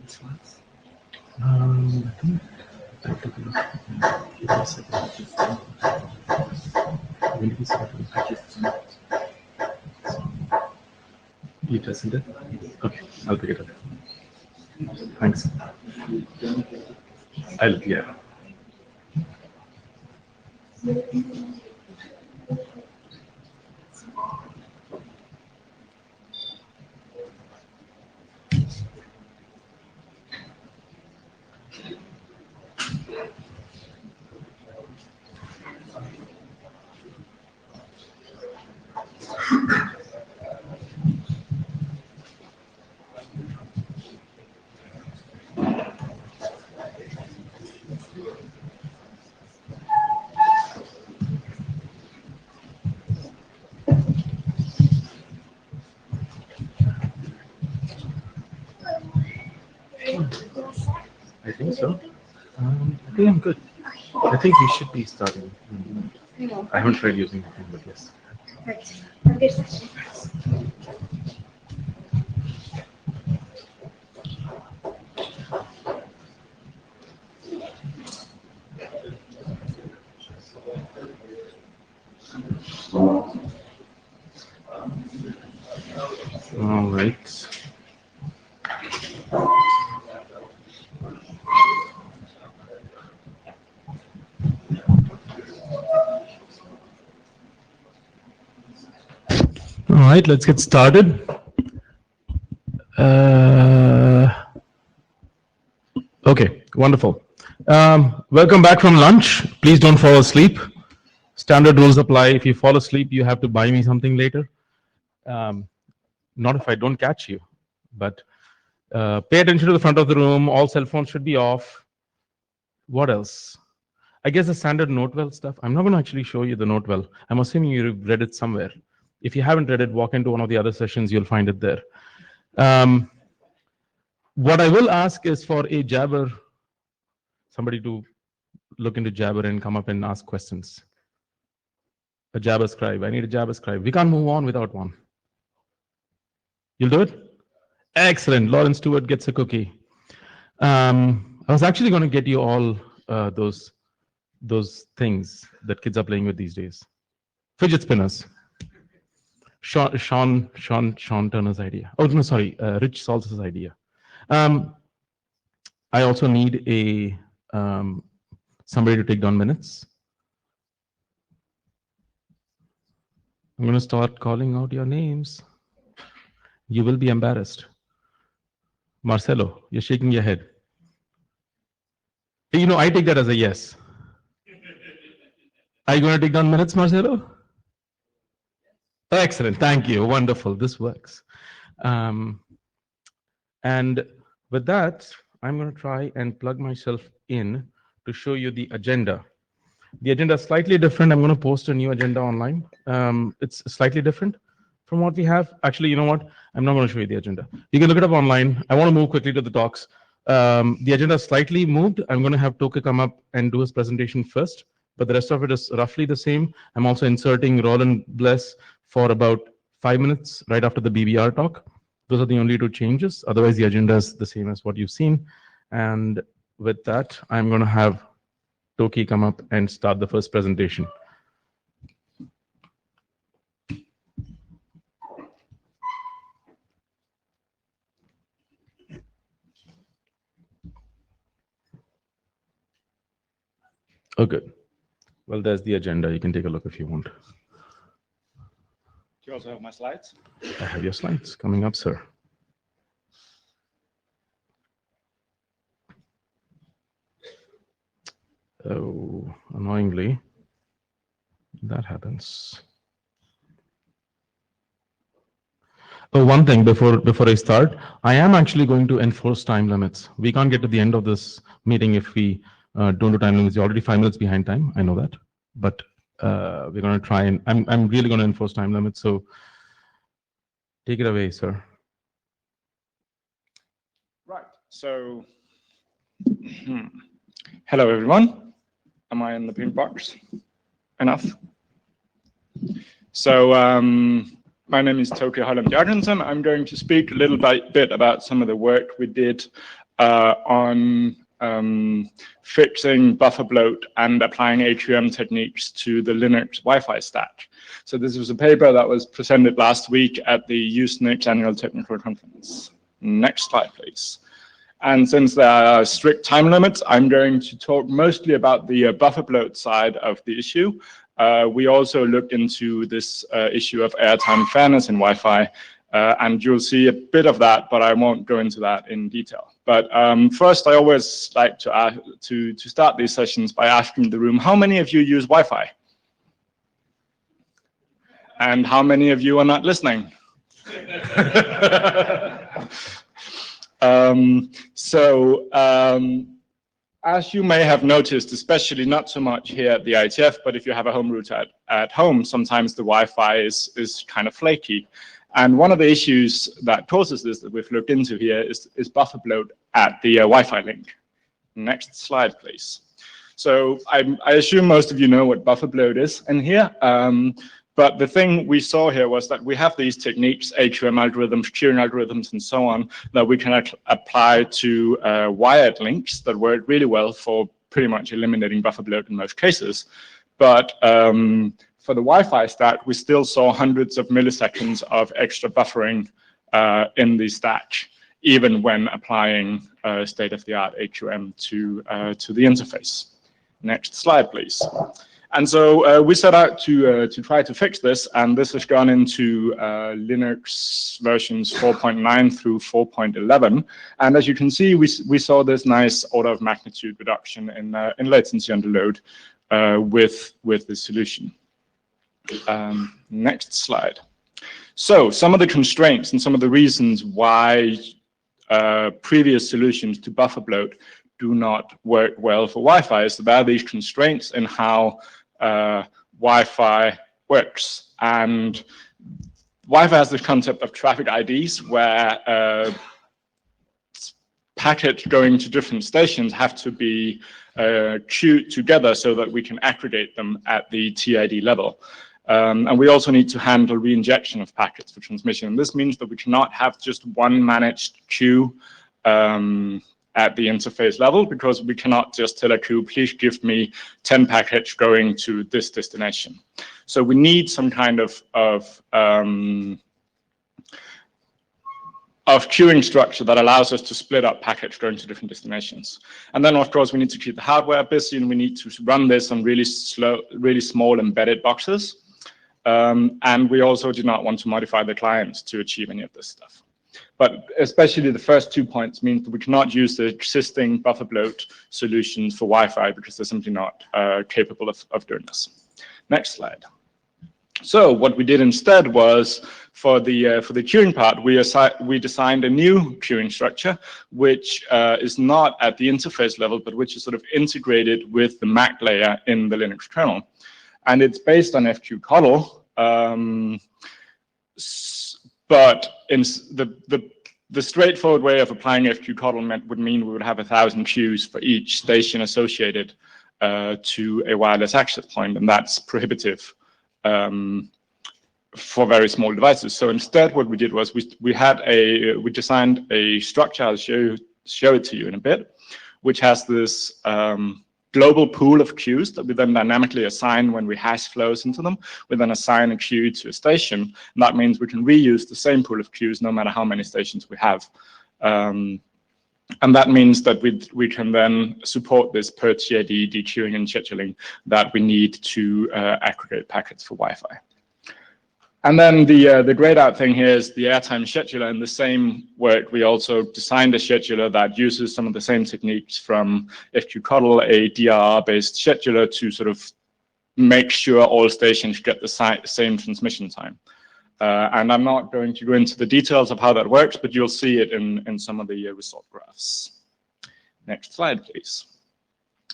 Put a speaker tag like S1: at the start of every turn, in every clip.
S1: slides? I think I took a look. Give me a second. When did we start? You tested it? Okay, I'll pick it up. Thanks. Yeah. I think so. I think I'm good. I think we should be starting. I haven't tried using the thing, but yes.
S2: Right. Have a good session.
S1: All right. All right, let's get started. Okay, wonderful. Welcome back from lunch. Please don't fall asleep. Standard rules apply. If you fall asleep, you have to buy me something later. Not if I don't catch you, but pay attention to the front of the room. All cell phones should be off. What else? I guess the standard Notewell stuff. I'm not going to actually show you the Notewell. I'm assuming you've read it somewhere. If you haven't read it, walk into one of the other sessions. You'll find it there. What I will ask is for a Jabber, somebody to look into Jabber and come up and ask questions. A Jabber scribe. I need a Jabber scribe. We can't move on without one. You'll do it? Excellent. Lawrence Stewart gets a cookie. I was actually going to get you all those things that kids are playing with these days. Fidget spinners. Sean Turner's idea. Oh, no, sorry. Rich Salz's idea. I also need a somebody to take down minutes. I'm going to start calling out your names. You will be embarrassed. Marcelo, you're shaking your head. You know, I take that as a yes. Are you going to take down minutes, Marcelo? Excellent. Thank you. Wonderful. This works. And with that, I'm going to try and plug myself in to show you the agenda. The agenda is slightly different. I'm going to post a new agenda online. It's slightly different from what we have. Actually, you know what? I'm not going to show you the agenda. You can look it up online. I want to move quickly to the talks. The agenda is slightly moved. I'm going to have Toke come up and do his presentation first, but the rest of it is roughly the same. I'm also inserting Roland Bless for about 5 minutes right after the BBR talk. Those are the only two changes. Otherwise, the agenda is the same as what you've seen. And with that, I'm going to have Toki come up and start the first presentation. Oh, good. Well, there's the agenda. You can take a look if you want.
S3: Do you also have my slides?
S1: I have your slides coming up, sir. Oh, annoyingly, that happens. Oh, one thing before I start, I am actually going to enforce time limits. We can't get to the end of this meeting if we don't do time limits. You're already 5 minutes behind time. I know that, but we're going to try and I'm really going to enforce time limits. So take it away, sir.
S3: Right. So, hello everyone. Am I in the pink box? Enough. So, my name is Toke Holm Jørgensen. I'm going to speak a little bit about some of the work we did on fixing buffer bloat and applying AQM techniques to the Linux Wi-Fi stack. So this was a paper that was presented last week at the Usenix Annual Technical Conference. Next slide, please. And since there are strict time limits, I'm going to talk mostly about the buffer bloat side of the issue. We also looked into this issue of airtime fairness in Wi-Fi, and you'll see a bit of that, but I won't go into that in detail. But first, I always like to start these sessions by asking the room, how many of you use Wi-Fi? And how many of you are not listening? As you may have noticed, especially not so much here at the IETF, but if you have a home router at home, sometimes the Wi-Fi is kind of flaky. And one of the issues that causes this that we've looked into here is buffer bloat at the Wi-Fi link. Next slide, please. So I assume most of you know what buffer bloat is in here. But the thing we saw here was that we have these techniques, AQM algorithms, queuing algorithms, and so on, that we can apply to wired links that work really well for pretty much eliminating buffer bloat in most cases. But for the Wi-Fi stack, we still saw hundreds of milliseconds of extra buffering in the stack, even when applying state-of-the-art AQM to the interface. Next slide, please. And so we set out to try to fix this, and this has gone into Linux versions 4.9 through 4.11. And as you can see, we saw this nice order of magnitude reduction in latency under load with the solution. Next slide. So some of the constraints and some of the reasons why previous solutions to buffer bloat do not work well for Wi-Fi is that there are these constraints in how Wi-Fi works. And Wi-Fi has this concept of traffic IDs where packets going to different stations have to be queued together so that we can aggregate them at the TID level. And we also need to handle reinjection of packets for transmission. And this means that we cannot have just one managed queue at the interface level, because we cannot just tell a queue, please give me 10 packets going to this destination. So we need some kind of queuing structure that allows us to split up packets going to different destinations. And then, of course, we need to keep the hardware busy, and we need to run this on really small embedded boxes. And we also do not want to modify the client to achieve any of this stuff. But especially the first 2 points mean that we cannot use the existing buffer bloat solutions for Wi-Fi because they're simply not capable of doing this. Next slide. So what we did instead was, for the queuing part, we designed a new queuing structure, which is not at the interface level, but which is sort of integrated with the MAC layer in the Linux kernel. And it's based on FQCoddle. But in the straightforward way of applying FQCoddle would mean we would have 1,000 queues for each station associated to a wireless access point, and that's prohibitive for very small devices. So instead, what we did was we designed a structure. I'll show it to you in a bit, which has this global pool of queues that we then dynamically assign when we hash flows into them. We then assign a queue to a station, and that means we can reuse the same pool of queues no matter how many stations we have. And that means that we can then support this per TID dequeuing and scheduling that we need to aggregate packets for Wi-Fi. And then the grayed out thing here is the airtime scheduler. In the same work, we also designed a scheduler that uses some of the same techniques from FQCoddle, a DRR-based scheduler, to sort of make sure all stations get the same transmission time. And I'm not going to go into the details of how that works, but you'll see it in some of the result graphs. Next slide, please.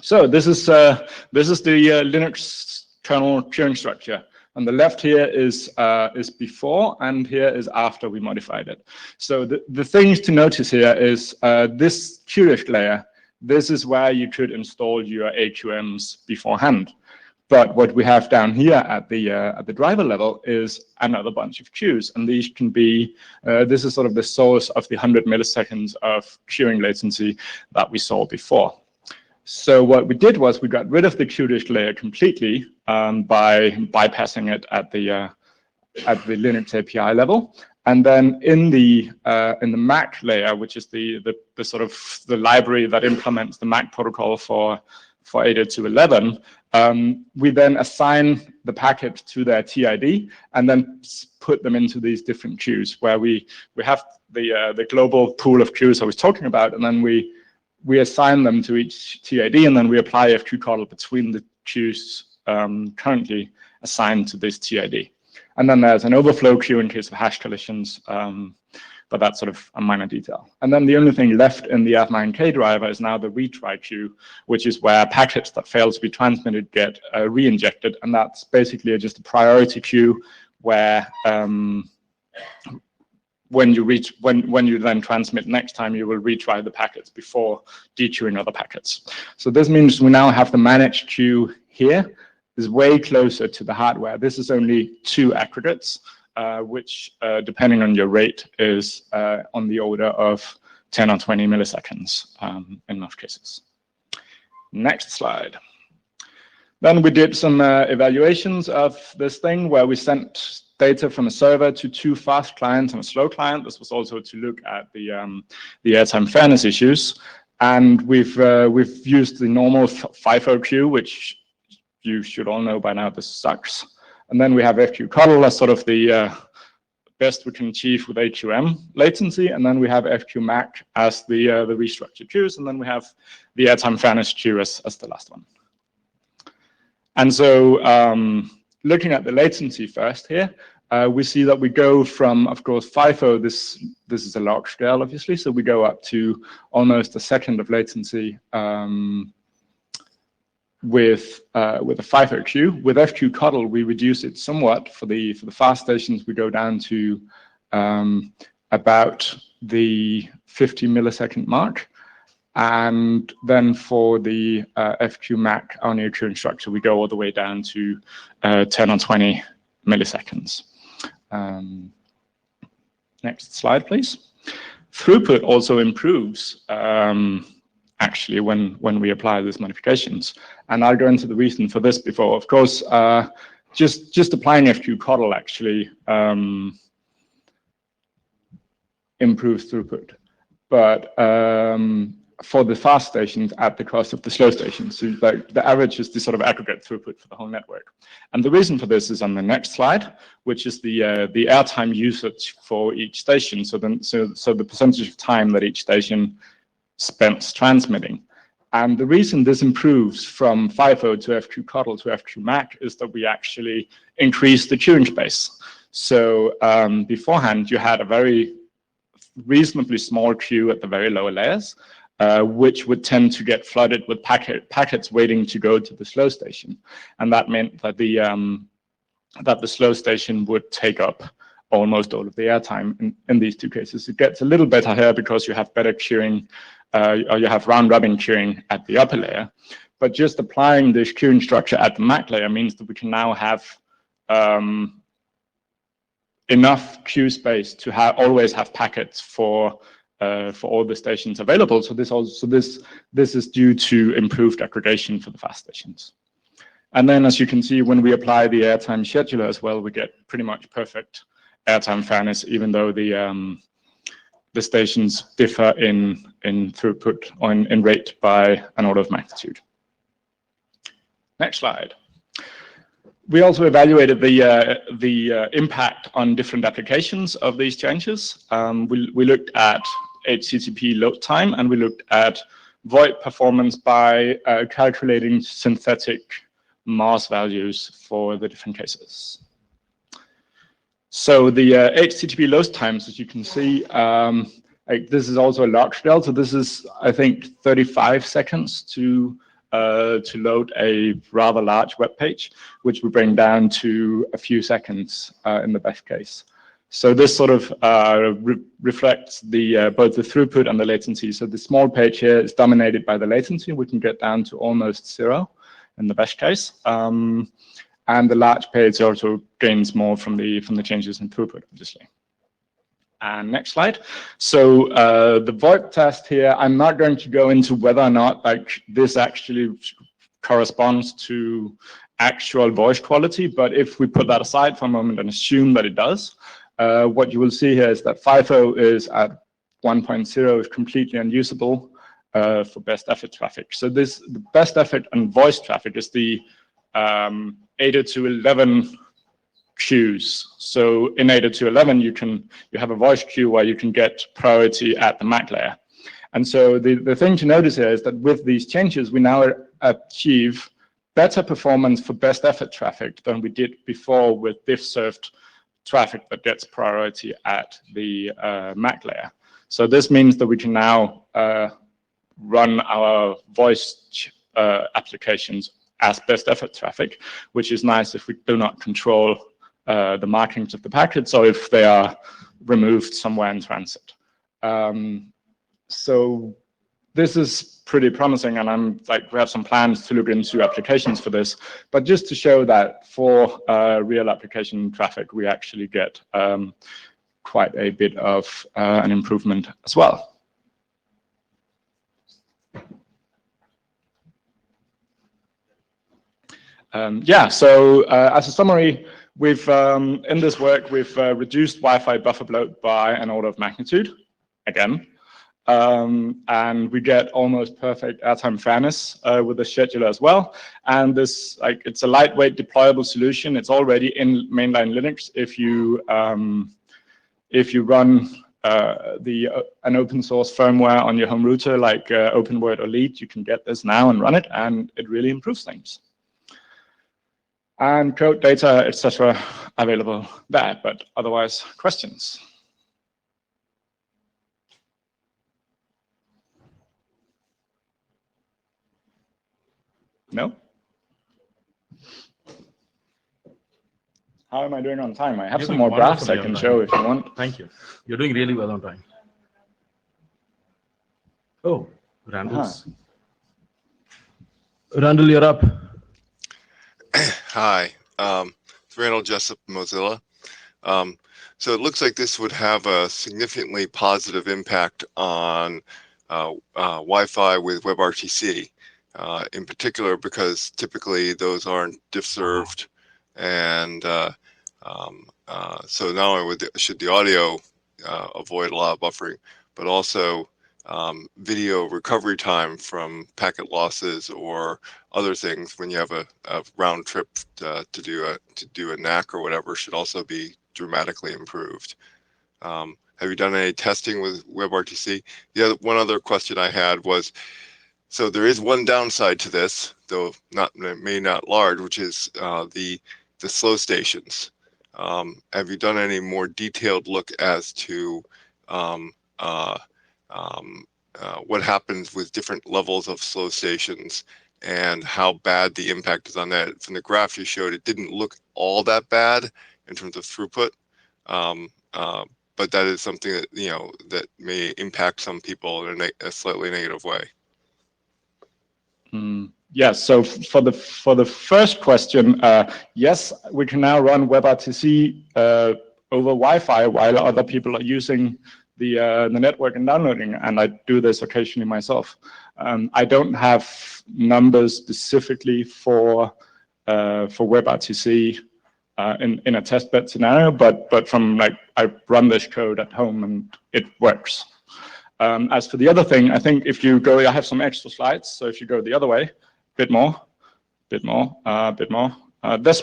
S3: So this is the Linux kernel queuing structure. On the left here is before, and here is after we modified it. So the things to notice here is this queuish layer. This is where you could install your AQMs beforehand. But what we have down here at the driver level is another bunch of queues, and these can be, this is sort of the source of the 100 milliseconds of queuing latency that we saw before. So what we did was we got rid of the queue disk layer completely by bypassing it at the Linux API level, and then in the Mac layer, which is the sort of the library that implements the Mac protocol for 802.11, we then assign the packet to their TID and then put them into these different queues where we have the global pool of queues I was talking about, and then we assign them to each TID, and then we apply fqctl between the queues currently assigned to this TID. And then there's an overflow queue in case of hash collisions, but that's sort of a minor detail. And then the only thing left in the F9K driver is now the retry queue, which is where packets that fail to be transmitted get re-injected, and that's basically just a priority queue where when you then transmit next time, you will retry the packets before dequeuing other packets. So this means we now have the managed queue here is way closer to the hardware. This is only 2 aggregates, which depending on your rate is on the order of 10 or 20 milliseconds in most cases. Next slide. Then we did some evaluations of this thing where we sent data from a server to 2 fast clients and a slow client. This was also to look at the airtime fairness issues. And we've used the normal FIFO queue, which you should all know by now this sucks. And then we have fqctl as sort of the best we can achieve with AQM latency. And then we have fqmac as the restructured queues. And then we have the airtime fairness queue as the last one. And so looking at the latency first here, we see that we go from, of course, FIFO, this is a log scale, obviously, so we go up to almost a second of latency with a FIFO queue. With fqctl, we reduce it somewhat. For the fast stations, we go down to about the 50 millisecond mark. And then for the fqmac, our new queuing structure, we go all the way down to 10 or 20 milliseconds. Next slide, please. Throughput also improves actually when we apply these modifications. And I'll go into the reason for this before. Of course, just applying fqctl actually improves throughput. But for the fast stations at the cost of the slow stations. So like the average is the sort of aggregate throughput for the whole network. And the reason for this is on the next slide, which is the airtime usage for each station. So the percentage of time that each station spends transmitting. And the reason this improves from FIFO to fqctl to fqmac is that we actually increase the queuing space. So beforehand, you had a very reasonably small queue at the very lower layers, which would tend to get flooded with packets waiting to go to the slow station. And that meant that the slow station would take up almost all of the airtime in these 2 cases. It gets a little better here because you have better queuing, or you have round-robin queuing at the upper layer. But just applying this queuing structure at the MAC layer means that we can now have enough queue space to always have packets for all the stations available. So this is due to improved aggregation for the fast stations. And then, as you can see, when we apply the airtime scheduler as well, we get pretty much perfect airtime fairness, even though the stations differ in throughput or in rate by an order of magnitude. Next slide. We also evaluated the impact on different applications of these changes. We looked at HTTP load time, and we looked at VoIP performance by calculating synthetic mass values for the different cases. So the HTTP load times, as you can see, this is also a log scale. So this is, I think, 35 seconds to load a rather large web page, which we bring down to a few seconds in the best case. So this sort of reflects both the throughput and the latency. So the small page here is dominated by the latency. We can get down to almost 0 in the best case. And the large page also gains more from the changes in throughput, obviously. And next slide. So the VoIP test here, I'm not going to go into whether or not like this actually corresponds to actual voice quality, but if we put that aside for a moment and assume that it does, what you will see here is that 5.0 is at 1.0 is completely unusable for best effort traffic. So the best effort and voice traffic is the 802.11 queues. So in 802.11, you have a voice queue where you can get priority at the MAC layer. And so the thing to notice here is that with these changes, we now achieve better performance for best effort traffic than we did before with diff served traffic that gets priority at the MAC layer. So this means that we can now run our voice applications as best effort traffic, which is nice if we do not control the markings of the packets or if they are removed somewhere in transit. So this is pretty promising, and we have some plans to look into applications for this. But just to show that for real application traffic, we actually get quite a bit of an improvement as well. So as a summary, we've in this work, we've reduced Wi-Fi buffer bloat by an order of magnitude, again. And we get almost perfect airtime fairness with the scheduler as well. And this, it's a lightweight deployable solution. It's already in mainline Linux. If you run an open source firmware on your home router like OpenWord or Lead, you can get this now and run it, and it really improves things. And code, data, etc., available there. But otherwise, questions? No? How am I doing on time? I have some more graphs I can show if you want.
S1: Thank you. You're doing really well on time. Oh, Randall's. Randall, you're up.
S4: Hi, it's Randall Jessup, Mozilla. So it looks like this would have a significantly positive impact on Wi-Fi with WebRTC, in particular because typically those aren't diff served, and so not only should the audio avoid a lot of buffering, but also video recovery time from packet losses or other things when you have a round trip to do a NAC or whatever should also be dramatically improved. Have you done any testing with WebRTC? One other question I had was, so there is one downside to this, though maybe not large, which is the slow stations. Have you done any more detailed look as to what happens with different levels of slow stations and how bad the impact is on that? From the graph you showed, it didn't look all that bad in terms of throughput, but that is something that that may impact some people in a slightly negative way.
S3: Yes. So for the first question, yes, we can now run WebRTC over Wi-Fi while other people are using the network and downloading, and I do this occasionally myself. I don't have numbers specifically for WebRTC in a testbed scenario, but from I run this code at home and it works. As for the other thing, I think if you go, I have some extra slides. So if you go the other way, bit more, this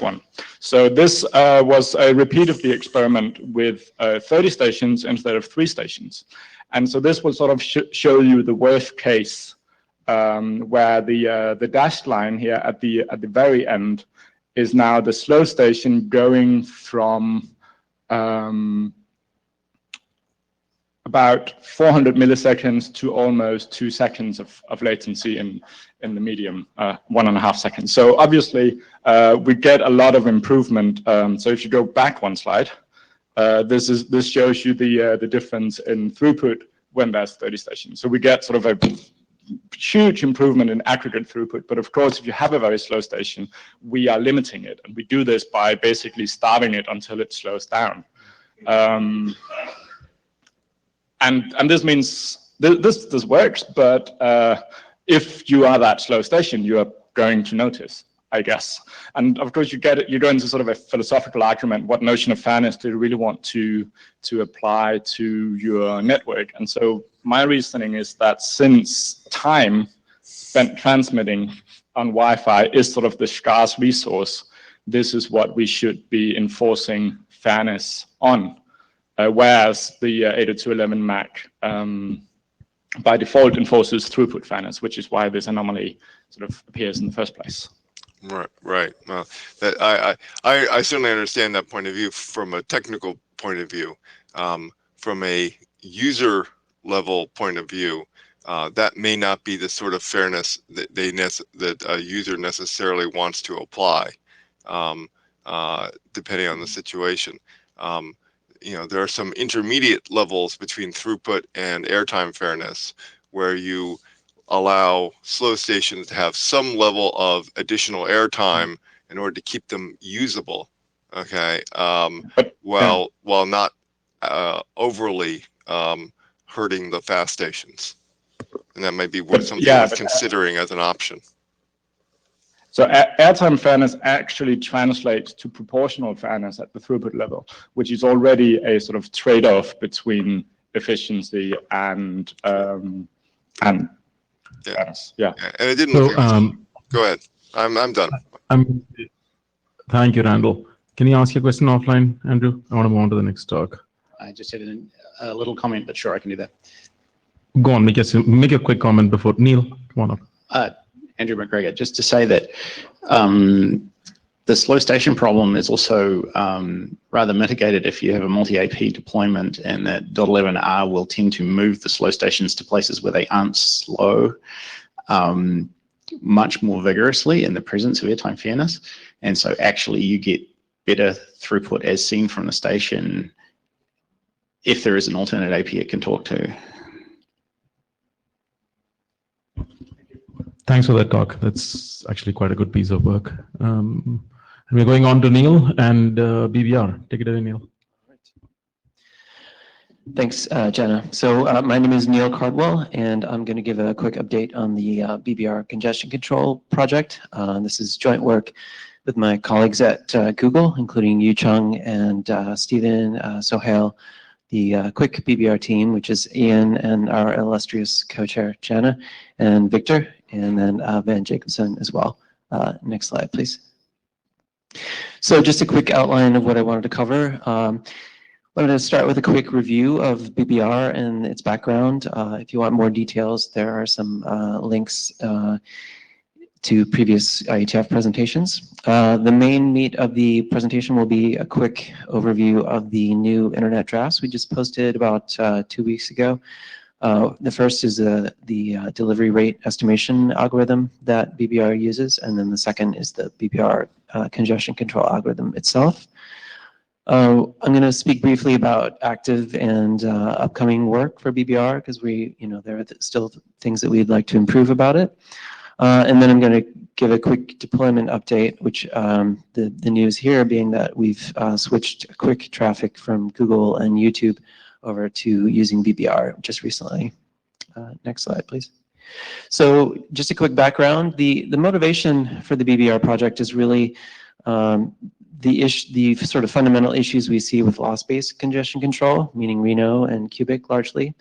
S3: one. So this was a repeat of the experiment with 30 stations instead of 3 stations. And so this will sort of show you the worst case where the dashed line here at the very end is now the slow station going from about 400 milliseconds to almost 2 seconds of latency in the medium, 1.5 seconds. So obviously, we get a lot of improvement. So if you go back one slide, this shows you the difference in throughput when there's 30 stations. So we get sort of a huge improvement in aggregate throughput. But of course, if you have a very slow station, we are limiting it. And we do this by basically starving it until it slows down. And this means, this works, but if you are that slow station, you are going to notice, I guess. And of course, you go into sort of a philosophical argument. What notion of fairness do you really want to apply to your network? And so my reasoning is that since time spent transmitting on Wi-Fi is sort of the scarce resource, this is what we should be enforcing fairness on. Whereas the 802.11 MAC by default enforces throughput fairness, which is why this anomaly sort of appears in the first place.
S4: Right. Well, that I certainly understand that point of view from a technical point of view. From a user level point of view, that may not be the sort of fairness that a user necessarily wants to apply, depending on the situation. There are some intermediate levels between throughput and airtime fairness, where you allow slow stations to have some level of additional airtime in order to keep them usable, okay, while not overly hurting the fast stations. And that might be something worth considering as an option.
S3: So airtime fairness actually translates to proportional fairness at the throughput level, which is already a sort of trade-off between efficiency and fairness. Yeah.
S4: And it didn't.
S1: So,
S4: go ahead. I'm done.
S1: Thank you, Randall. Can you ask your question offline, Andrew? I want to move on to the next talk.
S5: I just had a little comment, but sure, I can do that.
S1: Go on, make a quick comment before Neil. Come on up.
S5: Andrew McGregor, just to say that the slow station problem is also rather mitigated if you have a multi-AP deployment, and that .11r will tend to move the slow stations to places where they aren't slow much more vigorously in the presence of airtime fairness. And so actually you get better throughput as seen from the station if there is an alternate AP it can talk to.
S1: Thanks for that talk. That's actually quite a good piece of work. And we're going on to Neil and BBR. Take it away, Neil.
S6: Thanks, Jenna. So my name is Neil Cardwell, and I'm going to give a quick update on the BBR congestion control project. This is joint work with my colleagues at Google, including Yu Chung and Stephen Sohail, the Quick BBR team, which is Ian and our illustrious co-chair, Jenna, and Victor, and then Van Jacobson as well. Next slide, please. So just a quick outline of what I wanted to cover. I wanted to start with a quick review of BBR and its background. If you want more details, there are some links to previous IETF presentations. The main meat of the presentation will be a quick overview of the new internet drafts we just posted about 2 weeks ago. The first is the delivery rate estimation algorithm that BBR uses, and then the second is the BBR congestion control algorithm itself. I'm going to speak briefly about active and upcoming work for BBR, because there are still things that we'd like to improve about it. And then I'm going to give a quick deployment update, which the news here being that we've switched quick traffic from Google and YouTube over to using BBR just recently. Next slide, please. So just a quick background. The motivation for the BBR project is really the sort of fundamental issues we see with loss-based congestion control, meaning Reno and Cubic largely.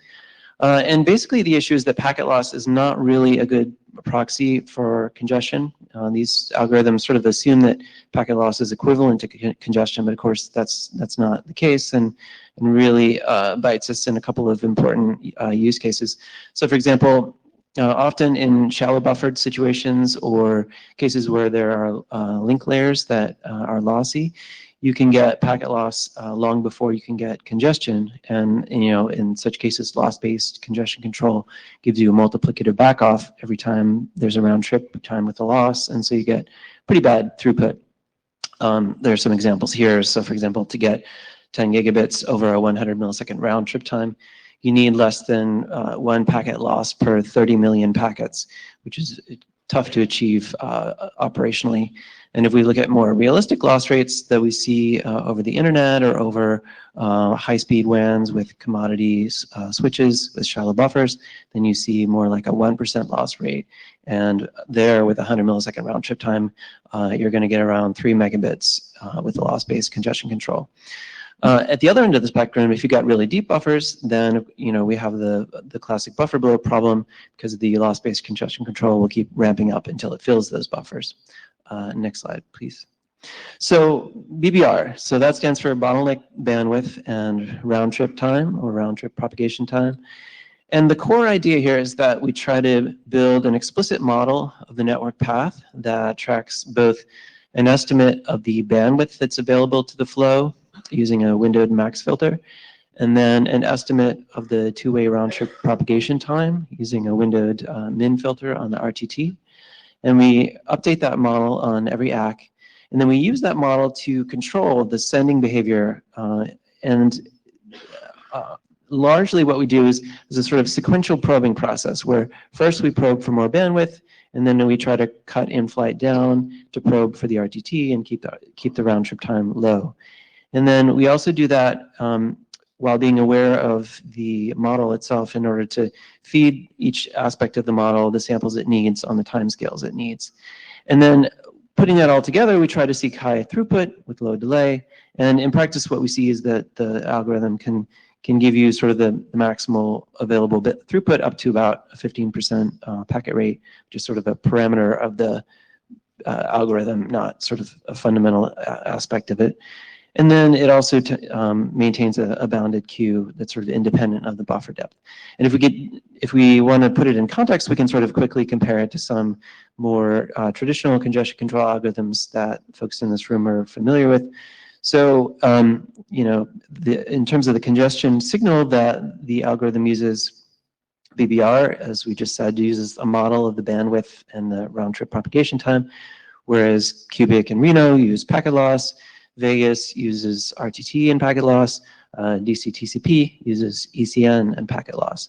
S6: And basically the issue is that packet loss is not really a good proxy for congestion. These algorithms sort of assume that packet loss is equivalent to congestion, but of course that's not the case, and really bites us in a couple of important use cases. So for example, often in shallow buffered situations or cases where there are link layers that are lossy, you can get packet loss long before you can get congestion. And in such cases, loss-based congestion control gives you a multiplicative backoff every time there's a round trip time with a loss, and so you get pretty bad throughput. There are some examples here. So for example, to get 10 gigabits over a 100 millisecond round trip time, you need less than 1 packet loss per 30 million packets, which is tough to achieve operationally. And if we look at more realistic loss rates that we see over the internet or over high-speed WANs with commodity switches with shallow buffers, then you see more like a 1% loss rate. And there, with 100 millisecond round trip time, you're going to get around 3 megabits with the loss-based congestion control. At the other end of the spectrum, if you got really deep buffers, then we have the classic buffer bloat problem, because the loss-based congestion control will keep ramping up until it fills those buffers. Next slide, please. So BBR, so that stands for bottleneck bandwidth and round trip time, or round trip propagation time. And the core idea here is that we try to build an explicit model of the network path that tracks both an estimate of the bandwidth that's available to the flow using a windowed max filter, and then an estimate of the two-way round trip propagation time using a windowed min filter on the RTT. And we update that model on every ACK. And then we use that model to control the sending behavior. Largely what we do is a sort of sequential probing process, where first we probe for more bandwidth, and then we try to cut in-flight down to probe for the RTT and keep the round trip time low. And then we also do that while being aware of the model itself, in order to feed each aspect of the model the samples it needs on the timescales it needs. And then putting that all together, we try to seek high throughput with low delay. And in practice, what we see is that the algorithm can give you sort of the maximal available bit throughput up to about a 15% packet rate, which is sort of a parameter of the algorithm, not sort of a fundamental aspect of it. And then it also maintains a bounded queue that's sort of independent of the buffer depth. And if we want to put it in context, we can sort of quickly compare it to some more traditional congestion control algorithms that folks in this room are familiar with. So, in terms of the congestion signal that the algorithm uses, BBR, as we just said, uses a model of the bandwidth and the round trip propagation time, whereas Cubic and Reno use packet loss. Vegas uses RTT and packet loss. DC-TCP uses ECN and packet loss.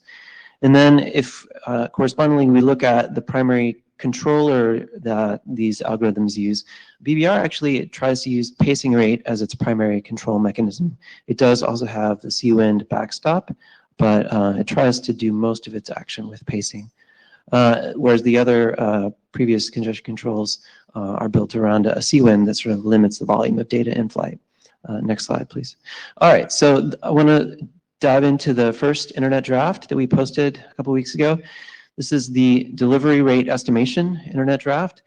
S6: And then if correspondingly we look at the primary controller that these algorithms use, BBR actually tries to use pacing rate as its primary control mechanism. It does also have the C-wind backstop, but it tries to do most of its action with pacing. Whereas the other previous congestion controls are built around a C-wind that sort of limits the volume of data in flight. Next slide, please. All right, so I want to dive into the first internet draft that we posted a couple weeks ago. This is the delivery rate estimation internet draft.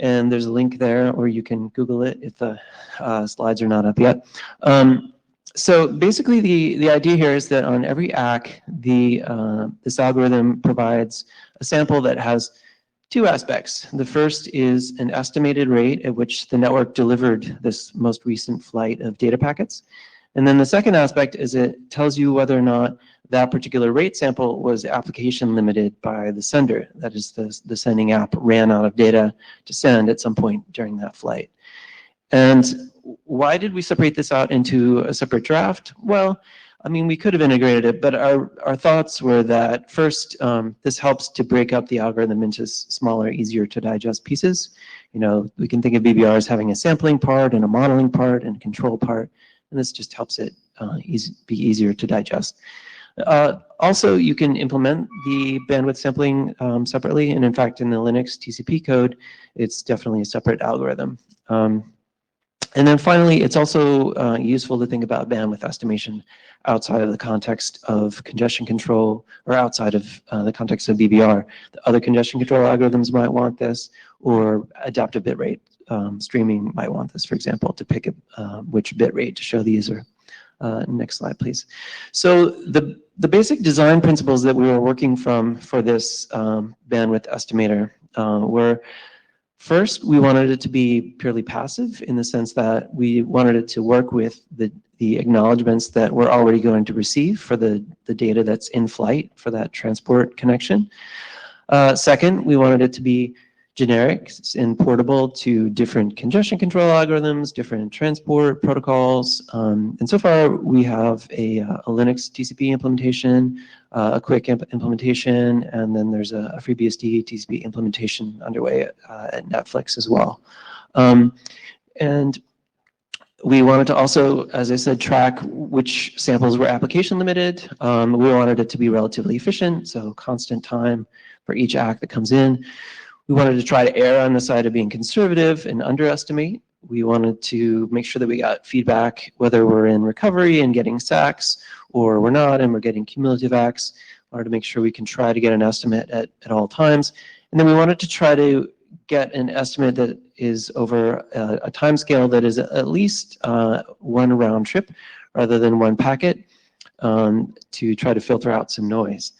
S6: And there's a link there, or you can Google it if the slides are not up yet. So basically, the idea here is that on every ACK, this algorithm provides a sample that has two aspects. The first is an estimated rate at which the network delivered this most recent flight of data packets. And then the second aspect is it tells you whether or not that particular rate sample was application limited by the sender. That is, the sending app ran out of data to send at some point during that flight. And why did we separate this out into a separate draft? Well, I mean, we could have integrated it, but our thoughts were that first, this helps to break up the algorithm into smaller, easier to digest pieces. We can think of BBR as having a sampling part and a modeling part and a control part, and this just helps it be easier to digest. Also, you can implement the bandwidth sampling separately, and in fact, in the Linux TCP code, it's definitely a separate algorithm. And then finally, it's also useful to think about bandwidth estimation outside of the context of congestion control, or outside of the context of BBR. The other congestion control algorithms might want this, or adaptive bitrate streaming might want this, for example, to pick which bitrate to show the user. Next slide, please. So the basic design principles that we were working from for this bandwidth estimator were, first, we wanted it to be purely passive, in the sense that we wanted it to work with the acknowledgements that we're already going to receive for the data that's in flight for that transport connection. Second, we wanted it to be generic and portable to different congestion control algorithms, different transport protocols. And so far, we have a Linux TCP implementation, a quick implementation, and then there's a FreeBSD TCP implementation underway at Netflix as well. And we wanted to also, as I said, track which samples were application limited. We wanted it to be relatively efficient, so constant time for each act that comes in. We wanted to try to err on the side of being conservative and underestimate. We wanted to make sure that we got feedback, whether we're in recovery and getting sacks, or we're not and we're getting cumulative acts. We wanted to make sure we can try to get an estimate at all times. And then we wanted to try to get an estimate that is over a time scale that is at least one round trip rather than one packet to try to filter out some noise.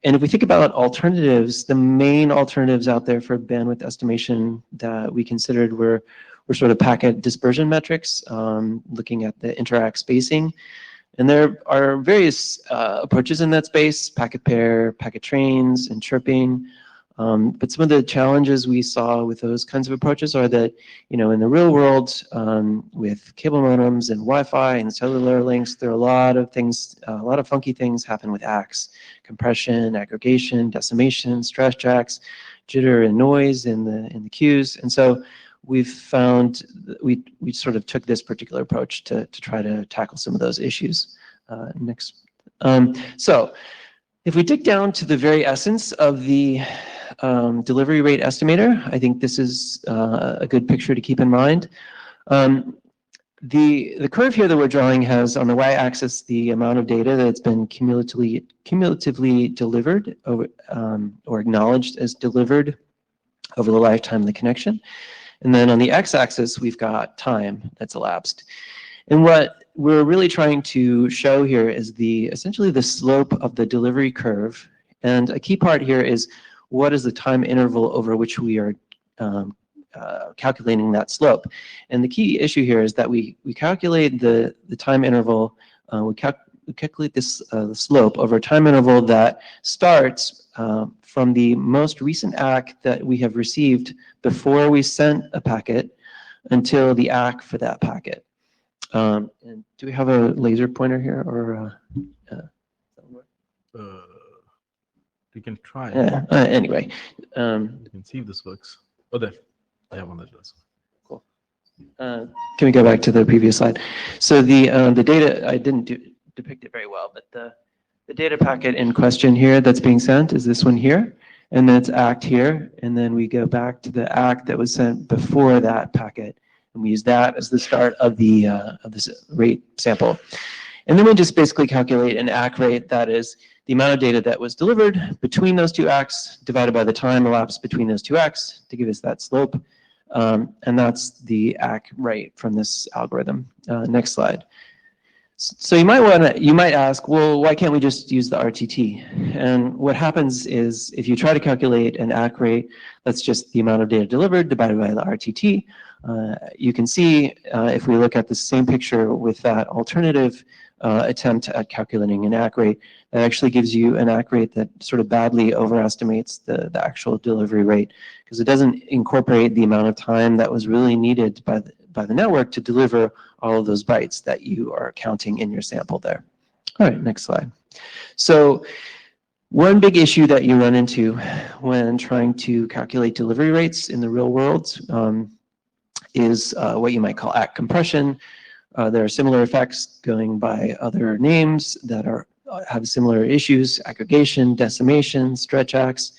S6: And if we think about alternatives, the main alternatives out there for bandwidth estimation that we considered were sort of packet dispersion metrics, looking at the interact spacing. And there are various approaches in that space, packet pair, packet trains, and chirping. But some of the challenges we saw with those kinds of approaches are that, in the real world, with cable modems and Wi-Fi and cellular links, there are a lot of things, a lot of funky things happen with ACKs: compression, aggregation, decimation, stress jacks, jitter and noise in the queues. And so we've found we sort of took this particular approach to try to tackle some of those issues. Next. So if we dig down to the very essence of the delivery rate estimator, I think this is a good picture to keep in mind. The curve here that we're drawing has on the y-axis the amount of data that's been cumulatively delivered over, or acknowledged as delivered over the lifetime of the connection. And then on the x-axis, we've got time that's elapsed. And what we're really trying to show here is essentially the slope of the delivery curve. And a key part here is what is the time interval over which we are calculating that slope. And the key issue here is that we calculate the time interval, we calculate this slope over a time interval that starts from the most recent ACK that we have received before we sent a packet until the ACK for that packet. And do we have a laser pointer here, or?
S1: You can try.
S6: Anyway.
S1: You can see if this works. Oh, there. I have one that does.
S6: Cool. Can we go back to the previous slide? So the data, I didn't depict it very well, but the data packet in question here that's being sent is this one here, and then it's ACK here, and then we go back to the ACK that was sent before that packet, and we use that as the start of this rate sample. And then we just basically calculate an ACK rate that is the amount of data that was delivered between those two ACKs divided by the time elapsed between those two ACKs to give us that slope. And that's the ACK rate from this algorithm. Next slide. So you might ask, well, why can't we just use the RTT? And what happens is if you try to calculate an ACK rate, that's just the amount of data delivered divided by the RTT. You can see if we look at the same picture with that alternative attempt at calculating an ACK rate, that actually gives you an ACK rate that sort of badly overestimates the actual delivery rate, because it doesn't incorporate the amount of time that was really needed by the network to deliver all of those bytes that you are counting in your sample there. All right, next slide. So one big issue that you run into when trying to calculate delivery rates in the real world is what you might call ACK compression. There are similar effects going by other names that have similar issues: aggregation, decimation, stretch ACKs.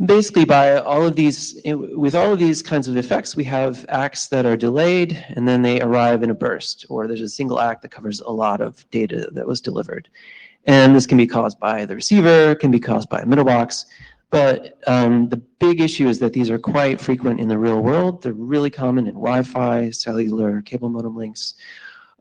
S6: Basically, by all of these, with all of these kinds of effects, we have ACKs that are delayed and then they arrive in a burst, or there's a single ACK that covers a lot of data that was delivered. And this can be caused by the receiver, can be caused by a middle box. But the big issue is that these are quite frequent in the real world. They're really common in Wi-Fi, cellular, cable modem links.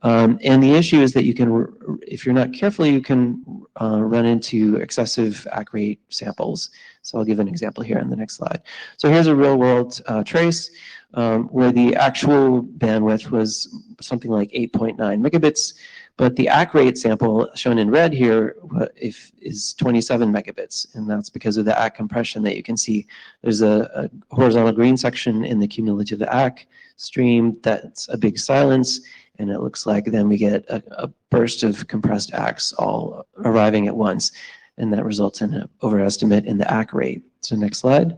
S6: And the issue is that you can, if you're not careful, you can run into excessive ACK rate samples. So I'll give an example here in the next slide. So here's a real world trace where the actual bandwidth was something like 8.9 megabits, But the ACK rate sample shown in red here is 27 megabits, and that's because of the ACK compression that you can see. There's a horizontal green section in the cumulative ACK stream that's a big silence, and it looks like then we get a burst of compressed ACKs all arriving at once, and that results in an overestimate in the ACK rate. So next slide.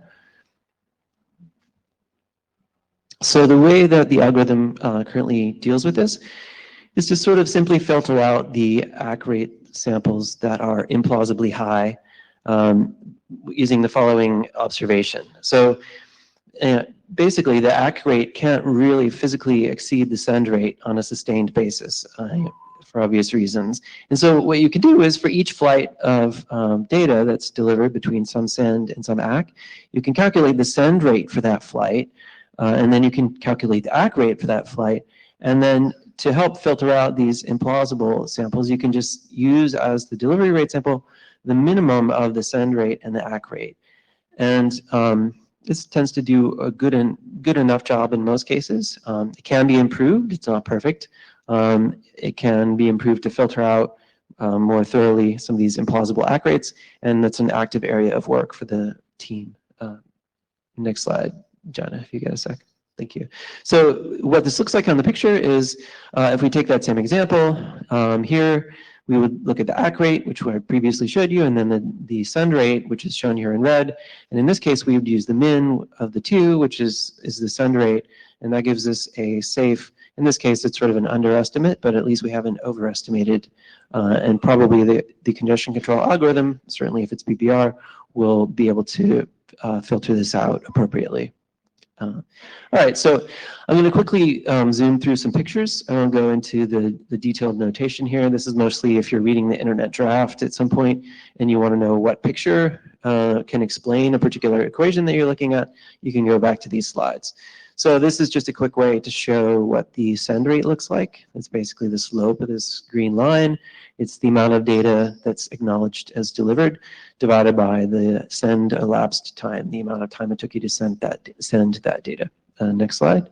S6: So the way that the algorithm currently deals with this is to sort of simply filter out the ACK rate samples that are implausibly high using the following observation. So basically, the ACK rate can't really physically exceed the send rate on a sustained basis for obvious reasons. And so what you can do is for each flight of data that's delivered between some send and some ACK, you can calculate the send rate for that flight, and then you can calculate the ACK rate for that flight, and then to help filter out these implausible samples, you can just use as the delivery rate sample the minimum of the send rate and the ACK rate. And this tends to do a good enough job in most cases. It can be improved. It's not perfect. It can be improved to filter out more thoroughly some of these implausible ACK rates, and that's an active area of work for the team. Next slide, Jenna, if you get a sec. Thank you. So what this looks like on the picture is, if we take that same example, here we would look at the ACK rate, which I previously showed you, and then the send rate, which is shown here in red. And in this case, we would use the min of the two, which is the send rate, and that gives us a safe, in this case, it's sort of an underestimate, but at least we haven't overestimated, and probably the congestion control algorithm, certainly if it's BBR, will be able to filter this out appropriately. All right, so I'm going to quickly zoom through some pictures. I won't go into the detailed notation here. This is mostly if you're reading the internet draft at some point and you want to know what picture can explain a particular equation that you're looking at, you can go back to these slides. So this is just a quick way to show what the send rate looks like. It's basically the slope of this green line. It's the amount of data that's acknowledged as delivered divided by the send elapsed time, the amount of time it took you to send that data. Next slide.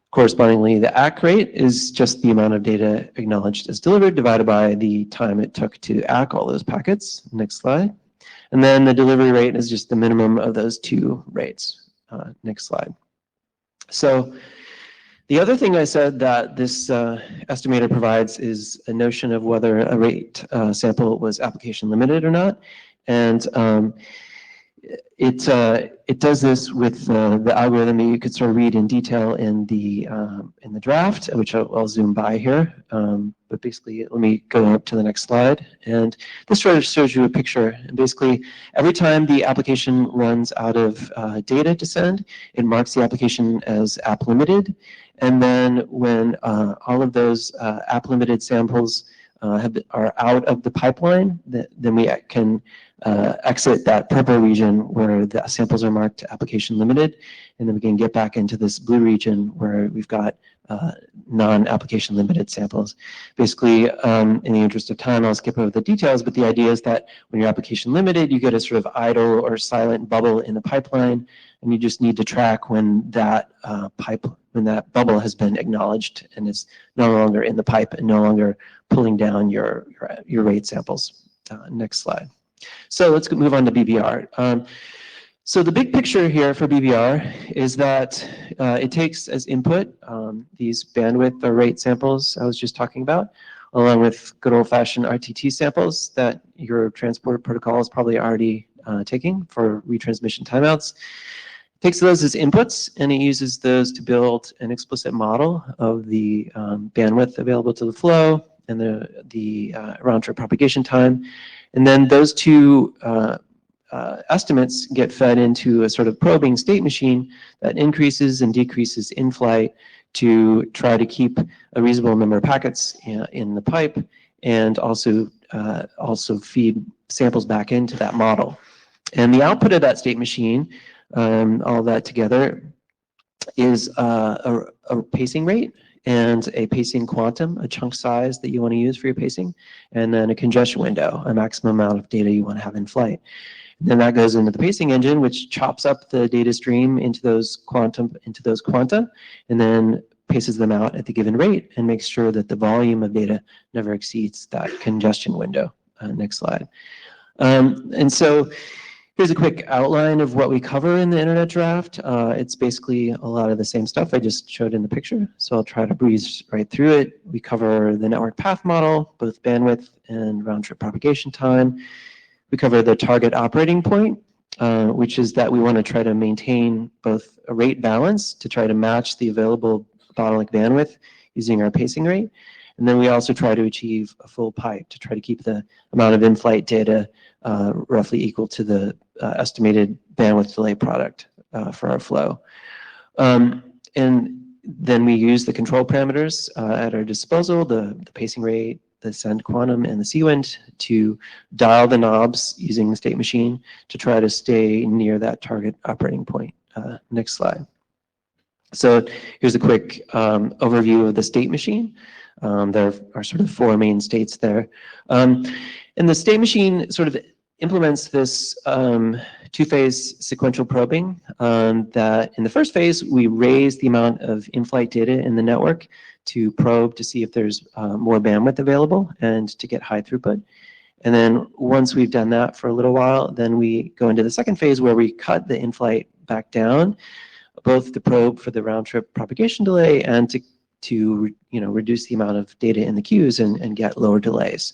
S6: Correspondingly, the ACK rate is just the amount of data acknowledged as delivered divided by the time it took to ACK all those packets. Next slide. And then the delivery rate is just the minimum of those two rates. Next slide. So the other thing I said that this estimator provides is a notion of whether a rate sample was application limited or not. And it does this with the algorithm that you could sort of read in detail in the draft, which I'll zoom by here. But basically, let me go up to the next slide. And this sort of shows you a picture. And basically, every time the application runs out of data to send, it marks the application as app limited. And then when all of those app limited samples are out of the pipeline, then we can exit that purple region where the samples are marked application limited, and then we can get back into this blue region where we've got non-application limited samples. Basically, in the interest of time, I'll skip over the details, but the idea is that when you're application limited, you get a sort of idle or silent bubble in the pipeline, and you just need to track when that when that bubble has been acknowledged and is no longer in the pipe and no longer pulling down your rate samples. Next slide. So let's move on to BBR. So the big picture here for BBR is that it takes as input these bandwidth or rate samples I was just talking about, along with good old-fashioned RTT samples that your transport protocol is probably already taking for retransmission timeouts. It takes those as inputs, and it uses those to build an explicit model of the bandwidth available to the flow and the round-trip propagation time. And then those two estimates get fed into a sort of probing state machine that increases and decreases in flight to try to keep a reasonable number of packets in the pipe, and also feed samples back into that model. And the output of that state machine, all that together, is a pacing rate and a pacing quantum, a chunk size that you want to use for your pacing, and then a congestion window, a maximum amount of data you want to have in flight. And then that goes into the pacing engine, which chops up the data stream into those quanta, and then paces them out at the given rate and makes sure that the volume of data never exceeds that congestion window. Next slide. And so here's a quick outline of what we cover in the internet draft. It's basically a lot of the same stuff I just showed in the picture, so I'll try to breeze right through it. We cover the network path model, both bandwidth and round-trip propagation time. We cover the target operating point, which is that we want to try to maintain both a rate balance to try to match the available bottleneck bandwidth using our pacing rate. And then we also try to achieve a full pipe to try to keep the amount of in-flight data roughly equal to the estimated bandwidth delay product for our flow. And then we use the control parameters at our disposal, the pacing rate, the send quantum, and the CWIND to dial the knobs using the state machine to try to stay near that target operating point. Next slide. So here's a quick overview of the state machine. There are sort of four main states there. And the state machine sort of implements this two-phase sequential probing that in the first phase, we raise the amount of in-flight data in the network to probe to see if there's more bandwidth available and to get high throughput. And then once we've done that for a little while, then we go into the second phase where we cut the in-flight back down, both to probe for the round-trip propagation delay and to reduce the amount of data in the queues and get lower delays.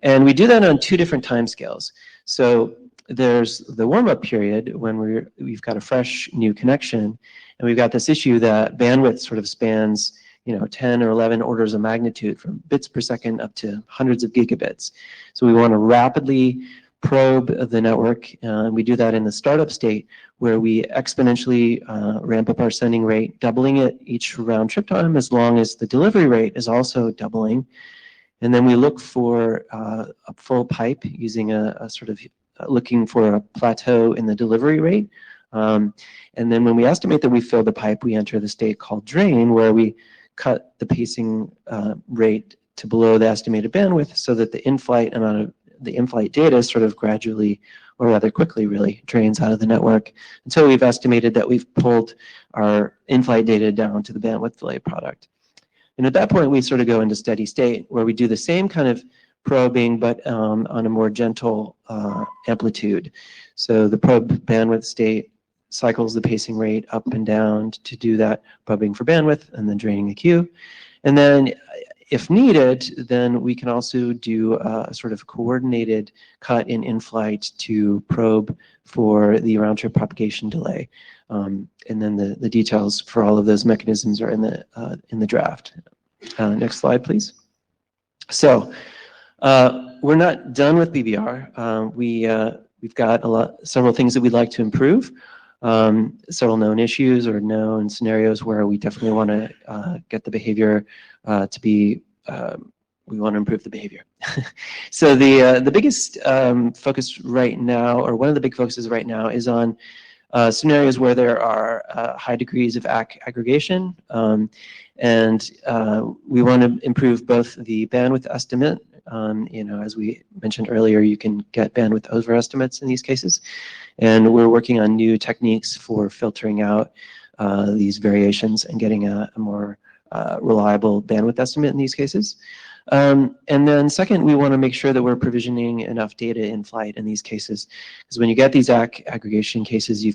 S6: And we do that on two different timescales. So there's the warm-up period when we've got a fresh new connection, and we've got this issue that bandwidth sort of spans 10 or 11 orders of magnitude from bits per second up to hundreds of gigabits. So we want to rapidly probe the network, and we do that in the startup state where we exponentially ramp up our sending rate, doubling it each round trip time as long as the delivery rate is also doubling. And then we look for a full pipe using a sort of looking for a plateau in the delivery rate. And then when we estimate that we filled the pipe, we enter the state called drain, where we cut the pacing rate to below the estimated bandwidth so that the in-flight amount of the in-flight data sort of gradually, or rather quickly really, drains out of the network until we've estimated that we've pulled our in-flight data down to the bandwidth delay product. And at that point, we sort of go into steady state where we do the same kind of probing, but on a more gentle amplitude. So the probe bandwidth state cycles the pacing rate up and down to do that probing for bandwidth and then draining the queue. And then if needed, then we can also do a sort of coordinated cut in-flight to probe for the round-trip propagation delay. And then the details for all of those mechanisms are in the draft. Next slide, please. So we're not done with BBR. We've got several things that we'd like to improve. Several known issues or known scenarios where we definitely want to get the behavior to be, we want to improve the behavior. So the biggest focus right now, or one of the big focuses right now, is on scenarios where there are high degrees of aggregation, and we want to improve both the bandwidth estimate. As we mentioned earlier, you can get bandwidth overestimates in these cases, and we're working on new techniques for filtering out these variations and getting a more reliable bandwidth estimate in these cases. And then second, we want to make sure that we're provisioning enough data in flight in these cases, because when you get these aggregation cases,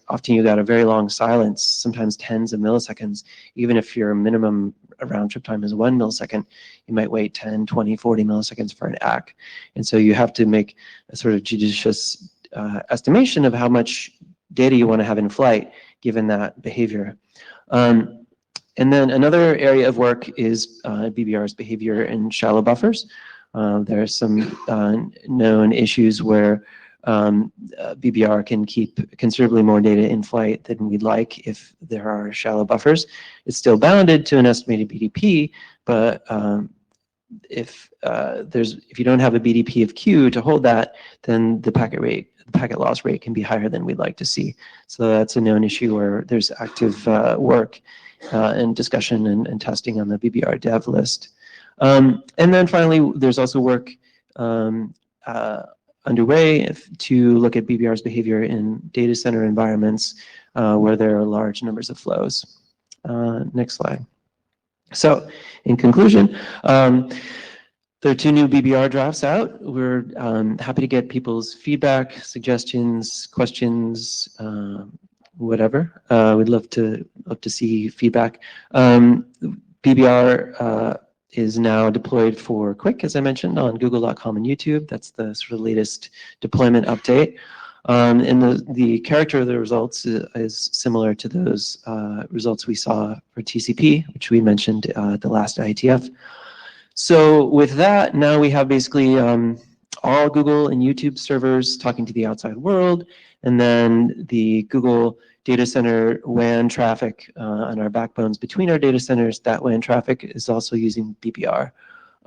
S6: often you've got a very long silence, sometimes tens of milliseconds. Even if your minimum round trip time is 1 millisecond, you might wait 10, 20, 40 milliseconds for an ACK. And so you have to make a sort of judicious estimation of how much data you want to have in flight given that behavior. And then another area of work is BBR's behavior in shallow buffers. There are some known issues where BBR can keep considerably more data in flight than we'd like if there are shallow buffers. It's still bounded to an estimated BDP, but if you don't have a BDP of Q to hold that, then the packet loss rate can be higher than we'd like to see. So that's a known issue where there's active work and discussion and testing on the BBR dev list. And then finally, there's also work underway to look at BBR's behavior in data center environments where there are large numbers of flows. Next slide. So in conclusion, there are 2 new BBR drafts out. We're happy to get people's feedback, suggestions, questions, whatever. We'd love to see feedback. BBR is now deployed for Quick, as I mentioned, on google.com and YouTube. That's the sort of latest deployment update. And the character of the results is similar to those results we saw for TCP, which we mentioned at the last IETF. So with that, now we have basically all Google and YouTube servers talking to the outside world, and then the Google data center WAN traffic on our backbones between our data centers. That WAN traffic is also using BBR.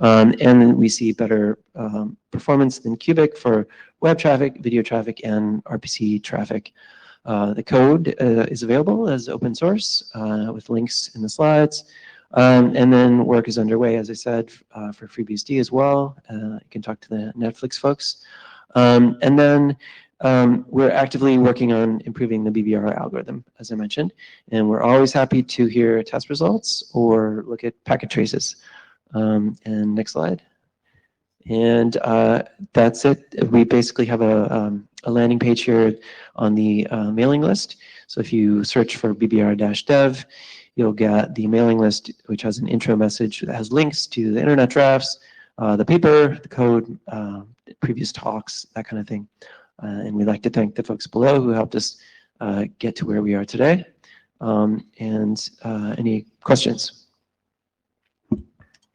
S6: And we see better performance than Cubic for web traffic, video traffic, and RPC traffic. The code is available as open source with links in the slides. And then work is underway, as I said, for FreeBSD as well. You can talk to the Netflix folks. And then we're actively working on improving the BBR algorithm, as I mentioned. And we're always happy to hear test results or look at packet traces. And next slide. And that's it. We basically have a landing page here on the mailing list. So if you search for BBR-dev, you'll get the mailing list, which has an intro message that has links to the internet drafts, the paper, the code, previous talks, that kind of thing. And we'd like to thank the folks below who helped us get to where we are today. And any questions?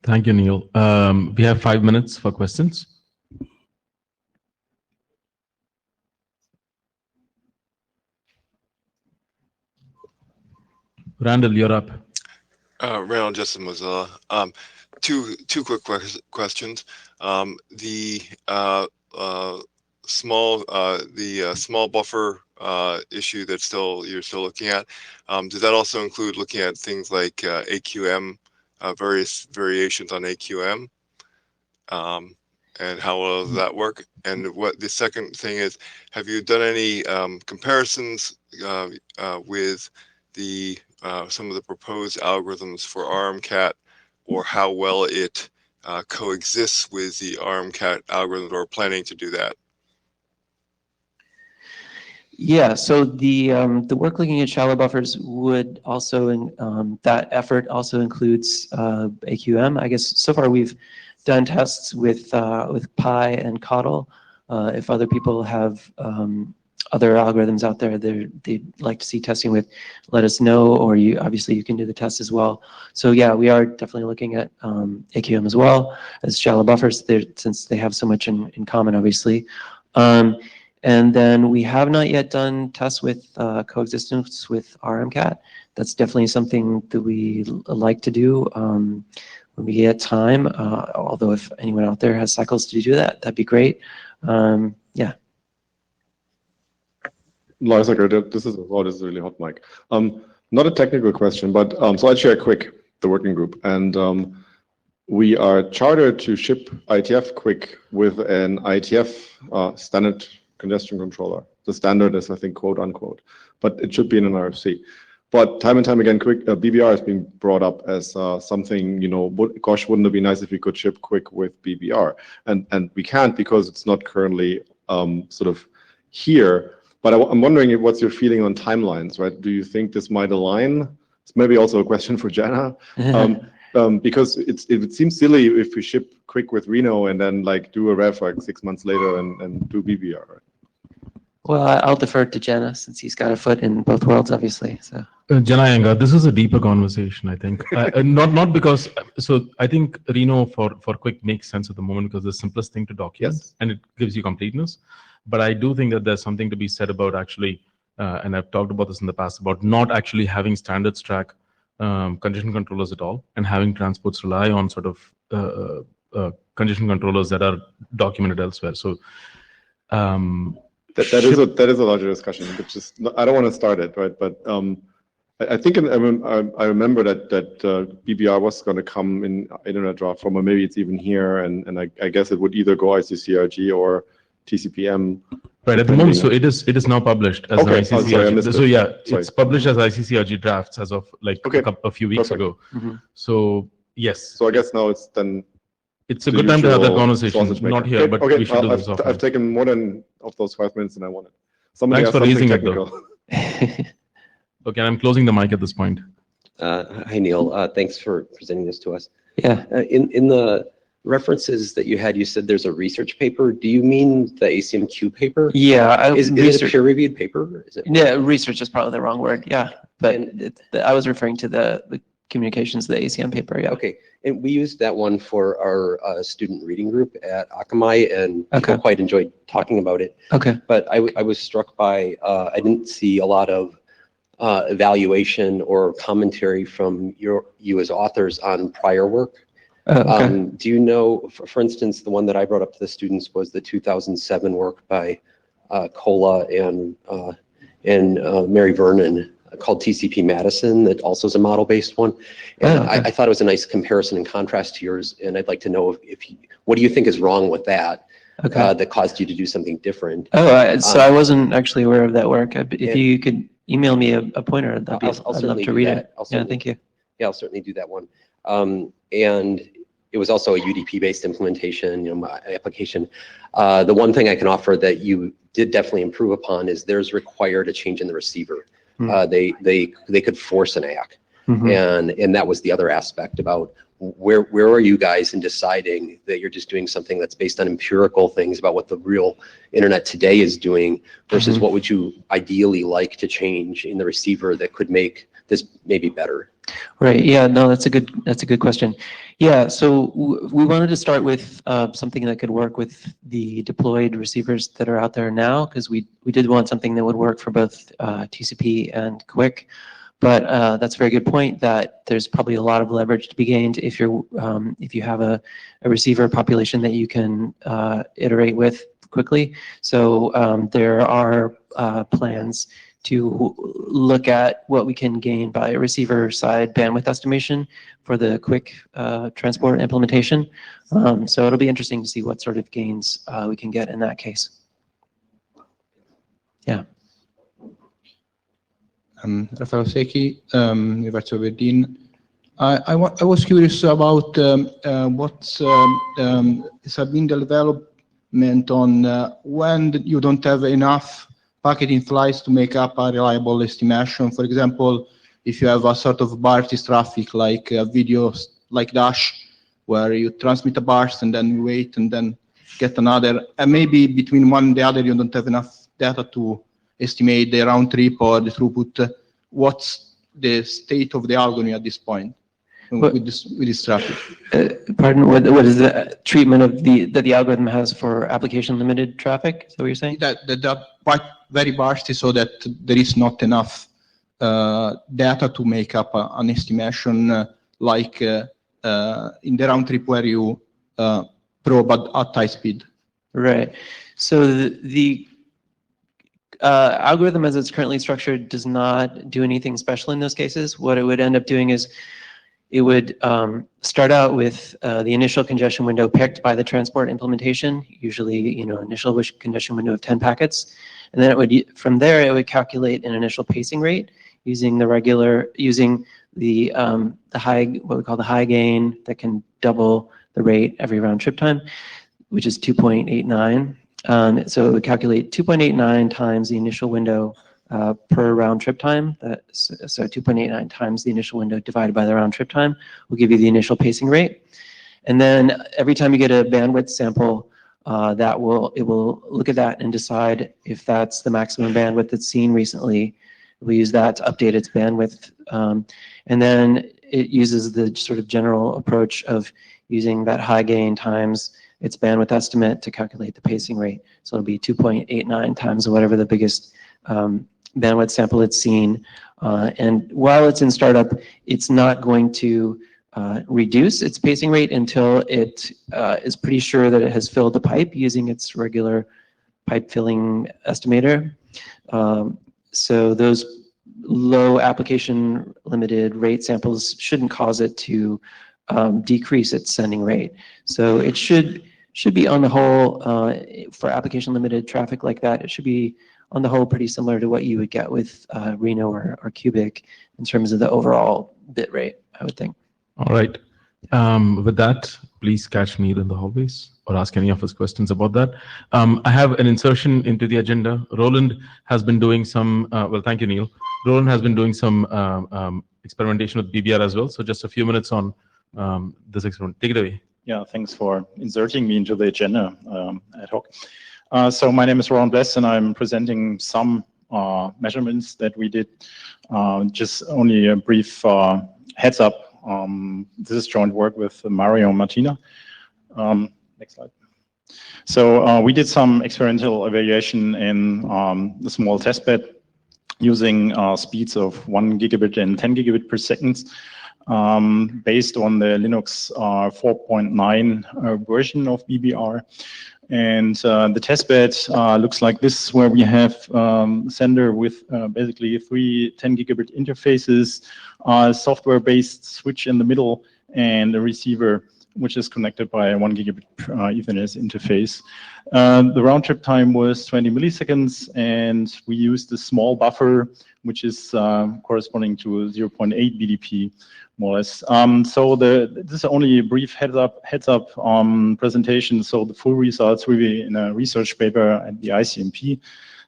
S1: Thank you, Neil. We have 5 minutes for questions. Randall, you're up.
S4: Randall Justin Mozilla. Two quick questions. The small buffer issue that you're still looking at. Does that also include looking at things like AQM, various variations on AQM, and how well does that work? And what the second thing is, have you done any comparisons with the some of the proposed algorithms for ARMCAT, or how well it coexists with the ARMCAT algorithm, or planning to do that?
S6: Yeah, so the work looking at shallow buffers would also, that effort also includes AQM. I guess so far we've done tests with Pi and Coddle. If other people have other algorithms out there they'd like to see testing with, let us know, or obviously you can do the test as well. So yeah, we are definitely looking at AQM as well as shallow buffers, since they have so much in common, obviously. And then we have not yet done tests with coexistence with RMCAT. That's definitely something that we like to do when we get time. Although if anyone out there has cycles to do that, that'd be great. Yeah.
S7: Lars, this is a really hot mic. Not a technical question, but so I'll share quick the working group, and we are chartered to ship IETF Quick with an IETF standard congestion controller. The standard is, I think, quote unquote, but it should be in an RFC. But time and time again, Quick BBR is being brought up as something, gosh, wouldn't it be nice if we could ship Quick with BBR? And we can't, because it's not currently sort of here. But I'm wondering what's your feeling on timelines, right? Do you think this might align? It's maybe also a question for Jana, because it seems silly if we ship Quick with Reno and then do a rev 6 months later and do BBR. Right?
S6: Well, I'll defer to Jana since he's got a foot in both worlds, obviously. So.
S1: Jana Iyengar, this is a deeper conversation, I think. Not because, so I think Reno for Quick makes sense at the moment because it's the simplest thing to document, yes, and it gives you completeness. But I do think that there's something to be said about actually, and I've talked about this in the past, about not actually having standards track congestion controllers at all, and having transports rely on sort of congestion controllers that are documented elsewhere. So
S7: that is a larger discussion, which is I don't want to start it, right? But I think I remember that BBR was going to come in internet draft form, or maybe it's even here, and I guess it would either go ICCRG or TCPM.
S1: Right, at the moment, so
S7: depending
S1: it is now published as
S7: Okay,
S1: an
S7: oh, sorry, I
S1: ICCRG.
S7: missed
S1: So
S7: it.
S1: yeah,
S7: Sorry.
S1: it's published as ICCRG drafts as of like
S7: Okay,
S1: a few weeks
S7: perfect.
S1: ago.
S6: Mhm.
S1: So yes,
S7: So I guess now it's then
S1: it's a
S7: the
S1: good time to have that
S7: usual
S1: conversation.
S7: sausage
S1: Not
S7: maker.
S1: here,
S7: Okay,
S1: but
S7: okay,
S1: we should do
S7: well,
S1: this
S7: I've
S1: offline.
S7: taken more than of those 5 minutes than I wanted. Somebody
S1: Thanks
S7: has
S1: for
S7: something
S1: raising it, though.
S7: technical.
S1: Okay, I'm closing the mic at this point.
S8: Hi, Neil. Thanks for presenting this to us.
S6: Yeah.
S8: In the references that you had, you said there's a research paper. Do you mean the ACMQ paper?
S6: Yeah.
S8: Is it a peer-reviewed paper? Is it?
S6: Yeah, research is probably the wrong word. Yeah, but
S8: And-
S6: I was referring to the communications, the ACM paper. Yeah.
S8: Okay, and we used that one for our student reading group at Akamai, and people
S6: Okay.
S8: quite enjoyed talking about it.
S6: Okay.
S8: But I was struck by, I didn't see a lot of evaluation or commentary from you as authors on prior work.
S6: Okay.
S8: Do you know, for instance, the one that I brought up to the students was the 2007 work by Cola and Mary Vernon called TCP Madison, that also is a model-based one. And
S6: Oh, okay.
S8: I thought it was a nice comparison and contrast to yours, and I'd like to know what do you think is wrong with that
S6: Okay.
S8: that caused you to do something different?
S6: Oh, so I wasn't actually aware of that work. If
S8: Yeah.
S6: you could email me a pointer,
S8: I'll
S6: I'd love
S8: certainly
S6: to
S8: do
S6: read
S8: that.
S6: it.
S8: I'll
S6: Yeah,
S8: certainly-
S6: thank you.
S8: Yeah, I'll certainly do that one. And it was also a UDP-based implementation, my application. The one thing I can offer that you did definitely improve upon is there's required a change in the receiver.
S6: Hmm.
S8: They could force an ACK.
S6: Mhm.
S8: And that was the other aspect about where are you guys in deciding that you're just doing something that's based on empirical things about what the real internet today is doing versus
S6: Mhm.
S8: what would you ideally like to change in the receiver that could make this maybe better?
S6: Right. Yeah. No, that's a good question. Yeah. So we wanted to start with something that could work with the deployed receivers that are out there now, because we did want something that would work for both TCP and QUIC. But that's a very good point that there's probably a lot of leverage to be gained if you have a receiver population that you can iterate with quickly. So there are plans to look at what we can gain by receiver side bandwidth estimation for the quick transport implementation. So it'll be interesting to see what sort of gains we can get in that case. Yeah.
S9: Rafael Secchi, University of Aberdeen. I was curious about what's has been the development on when you don't have enough packet in flights to make up a reliable estimation. For example, if you have a sort of burst traffic like videos like Dash, where you transmit a burst and then you wait and then get another, and maybe between one and the other you don't have enough data to estimate the round trip or the throughput. What's the state of the algorithm at this point with this traffic?
S6: Pardon, what is the treatment of that the algorithm has for application limited traffic? Is that what you're saying?
S9: That quite very bursty, so that there is not enough data to make up an estimation like in the round trip where you probe at high speed.
S6: Right. So the algorithm as it's currently structured does not do anything special in those cases. What it would end up doing is it would start out with the initial congestion window picked by the transport implementation, usually initial congestion window of 10 packets. And then it would, from there, it would calculate an initial pacing rate using the high, what we call the high gain that can double the rate every round trip time, which is 2.89. So it would calculate 2.89 times the initial window per round trip time. So 2.89 times the initial window divided by the round trip time will give you the initial pacing rate. And then every time you get a bandwidth sample, it will look at that and decide if that's the maximum bandwidth that's seen recently. We'll use that to update its bandwidth. And then it uses the sort of general approach of using that high gain times its bandwidth estimate to calculate the pacing rate. So it'll be 2.89 times whatever the biggest bandwidth sample it's seen. And while it's in startup, it's not going to reduce its pacing rate until it is pretty sure that it has filled the pipe using its regular pipe filling estimator. So those low application limited rate samples shouldn't cause it to decrease its sending rate. So it should should be on the whole, for application limited traffic like that, it should be on the whole pretty similar to what you would get with Reno or Cubic in terms of the overall bit rate, I would think.
S1: All right. With that, please catch Neil in the hallways or ask any of us questions about that. I have an insertion into the agenda. Roland has been doing some, well, thank you, Neil. Roland has been doing some experimentation with BBR as well. So just a few minutes on this experiment. Take it away.
S10: Yeah, thanks for inserting me into the agenda ad hoc. So my name is Roland Bless, and I'm presenting some measurements that we did. Just only a brief heads up. This is joint work with Mario and Martina. Next slide. So we did some experimental evaluation in a small testbed using speeds of 1 gigabit and 10 gigabit per second, based on the Linux 4.9 version of BBR. And the testbed looks like this, where we have sender with basically 3 10 gigabit interfaces, software-based switch in the middle, and a receiver which is connected by a 1 gigabit Ethernet interface. The round trip time was 20 milliseconds, and we used a small buffer, which is corresponding to 0.8 BDP, more or less. So this is only a brief heads up presentation. So the full results will be in a research paper at the ICMP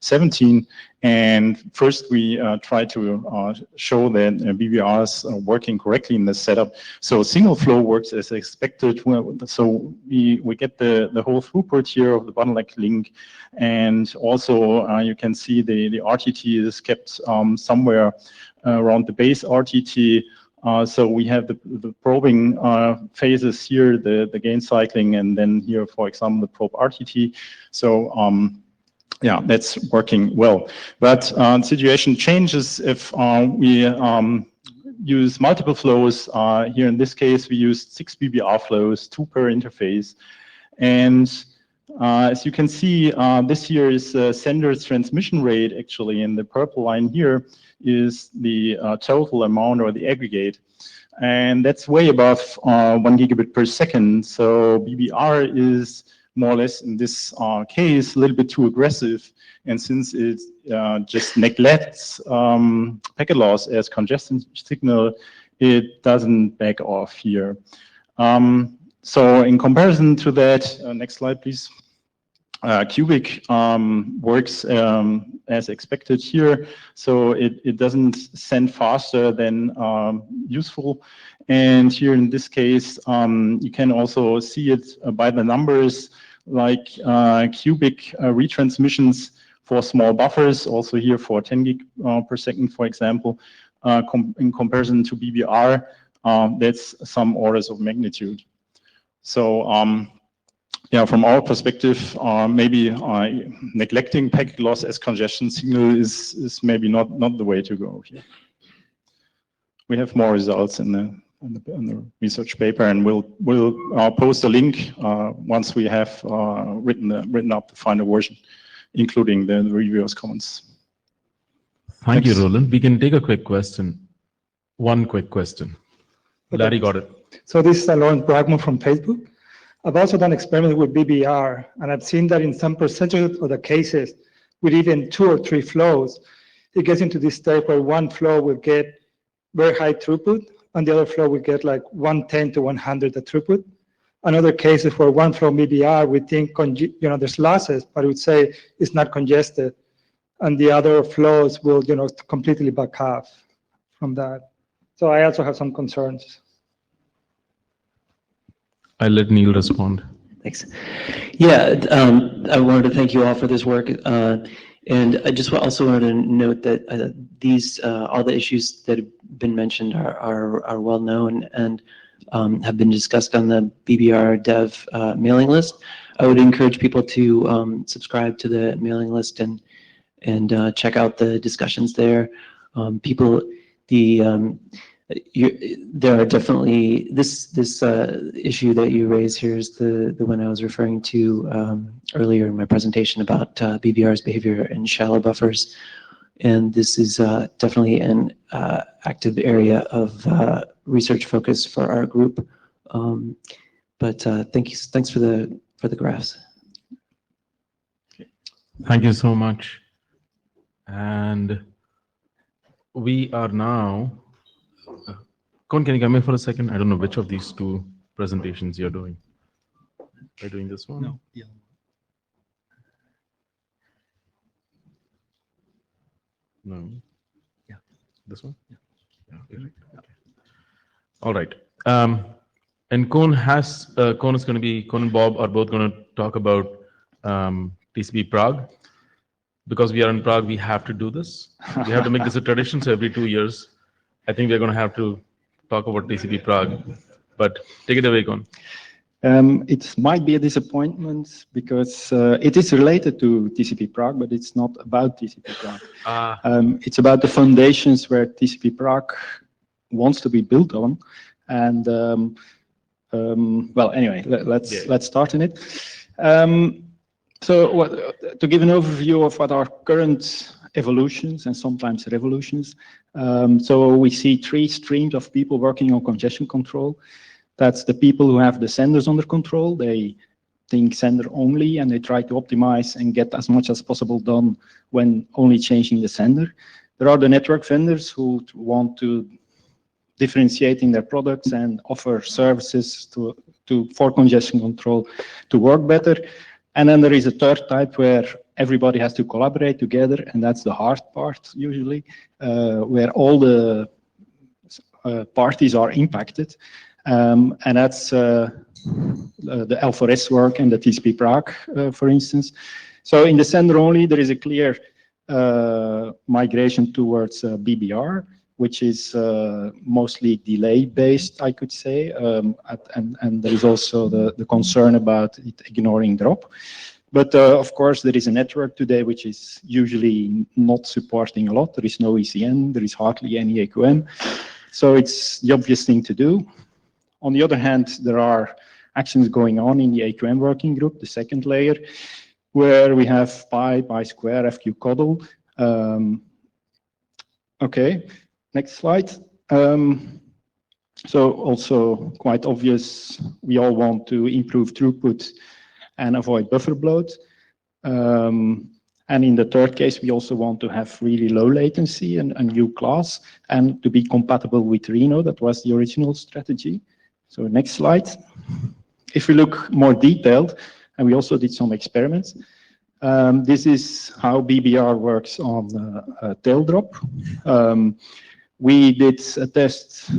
S10: 17. And first we try to show that BBRs are working correctly in this setup. So single flow works as expected. So we get the whole throughput here of the bottleneck link. And also you can see the RTT is kept somewhere around the base RTT. So we have the probing phases here, the gain cycling, and then here, for example, the probe RTT. So yeah, that's working well. But the situation changes if we use multiple flows. Here in this case, we used 6 BBR flows, 2 per interface. And as you can see, this here is sender's transmission rate, actually, and the purple line here is the total amount or the aggregate. And that's way above 1 gigabit per second. So BBR is more or less in this case a little bit too aggressive. And since it just neglects packet loss as congestion signal, it doesn't back off here. So in comparison to that, next slide, please. Cubic works as expected here, so it doesn't send faster than useful. And here in this case, you can also see it by the numbers, like Cubic retransmissions for small buffers, also here for 10 gig per second, for example, in comparison to BBR, that's some orders of magnitude. So yeah, from our perspective, maybe neglecting packet loss as congestion signal is maybe not the way to go here. We have more results in the research paper, and we'll post a link once we have written up the final version, including the reviewers' comments.
S1: Thank you, Roland. We can take a quick question. One quick question.
S11: Okay.
S1: Larry got it.
S11: So this is Lawrence Bragman from Facebook. I've also done experiments with BBR, and I've seen that in some percentage of the cases, with even 2 or 3 flows, it gets into this state where one flow will get very high throughput, and the other flow will get like 110 to 100 the throughput. And other cases where one flow BBR, we think there's losses, but we would say it's not congested, and the other flows will completely back off from that. So I also have some concerns.
S1: I'll let Neil respond.
S6: Thanks. Yeah, I wanted to thank you all for this work. And I just also wanted to note that these all the issues that have been mentioned are well known and have been discussed on the BBR Dev mailing list. I would encourage people to subscribe to the mailing list and check out the discussions there. There are definitely this issue that you raise here is the one I was referring to earlier in my presentation about BBR's behavior in shallow buffers, and this is definitely an active area of research focus for our group. But thanks for for the graphs.
S1: Thank you so much. And we are now, Kon, can you come here for a second? I don't know which of these two presentations you're doing. Are you doing this one?
S12: No, yeah.
S1: No.
S12: Yeah.
S1: This one?
S12: Yeah.
S1: Yeah. Okay. All right. And Kon is going to be, Kon and Bob are both going to talk about TCP Prague. Because we are in Prague, we have to do this. We have to make this a tradition. So every 2 years, I think we're going to have to talk about TCP Prague. But take it away, Kon.
S12: It might be a disappointment because it is related to TCP Prague, but it's not about TCP Prague. It's about the foundations where TCP Prague wants to be built on. And well, anyway, let's start in it. So to give an overview of what are current evolutions and sometimes revolutions. So we see 3 streams of people working on congestion control. That's the people who have the senders under control. They think sender only and they try to optimize and get as much as possible done when only changing the sender. There are the network vendors who want to differentiate in their products and offer services for congestion control to work better. And then there is a third type where everybody has to collaborate together, and that's the hard part usually, where all the parties are impacted. And that's the L4S work and the TCP Prague, for instance. So in the sender only, there is a clear migration towards BBR, which is mostly delay-based, I could say, and there is also the concern about it ignoring drop. But of course, there is a network today which is usually not supporting a lot. There is no ECN, there is hardly any AQM. So it's the obvious thing to do. On the other hand, there are actions going on in the AQM working group, the second layer, where we have pi square, FQ codel. Okay. Next slide. So also quite obvious, we all want to improve throughput and avoid buffer bloat. And in the third case, we also want to have really low latency and a new class and to be compatible with Reno. That was the original strategy. So next slide. If we look more detailed, and we also did some experiments, this is how BBR works on tail drop. We did a test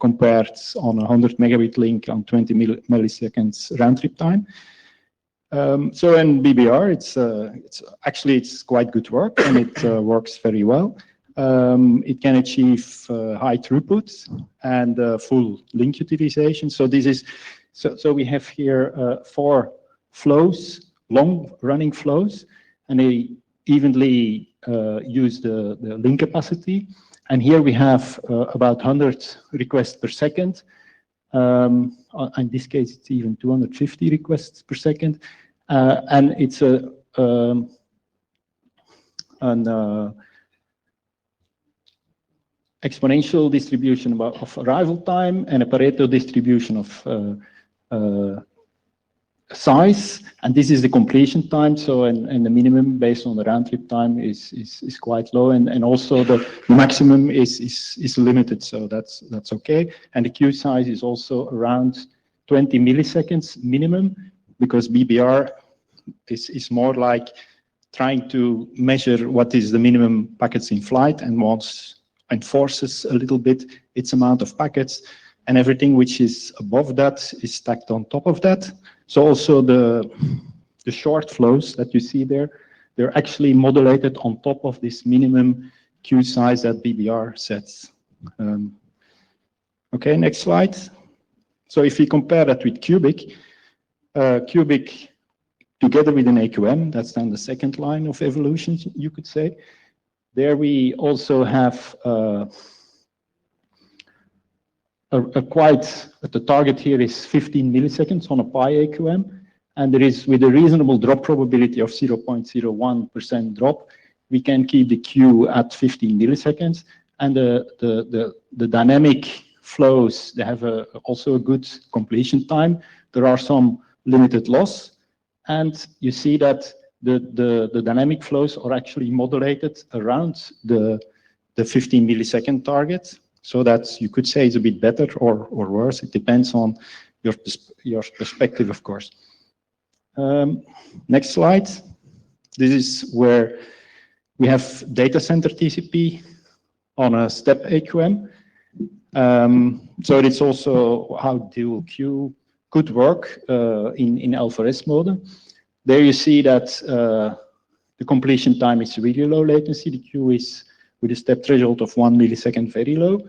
S12: compared on a 100 megabit link on 20 milliseconds round trip time. So in BBR, it's quite good work and it works very well. It can achieve high throughput and full link utilization. So this is so we have here 4 flows, long running flows, and they evenly use the link capacity. And here we have about 100 requests per second. In this case, it's even 250 requests per second. And it's an exponential distribution of arrival time and a Pareto distribution of size, and this is the completion time. So, and the minimum based on the round trip time is quite low, and also the maximum is limited. So that's okay. And the queue size is also around 20 milliseconds minimum, because BBR is more like trying to measure what is the minimum packets in flight and enforces a little bit its amount of packets, and everything which is above that is stacked on top of that. So also the short flows that you see there, they're actually modulated on top of this minimum queue size that BBR sets. Okay, next slide. So if we compare that with Cubic, Cubic together with an AQM, that's then the second line of evolution, you could say. There we also have the target here is 15 milliseconds on a pi AQM, and there is, with a reasonable drop probability of 0.01% drop, we can keep the queue at 15 milliseconds. And the dynamic flows, they have also a good completion time. There are some limited loss. And you see that the dynamic flows are actually modulated around the 15 millisecond target. So that you could say it's a bit better or worse. It depends on your perspective, of course. Next slide. This is where we have data center TCP on a step AQM. So it's also how dual queue could work in Alvarez mode. There you see that the completion time is really low latency. The queue is with a step threshold of 1 millisecond very low.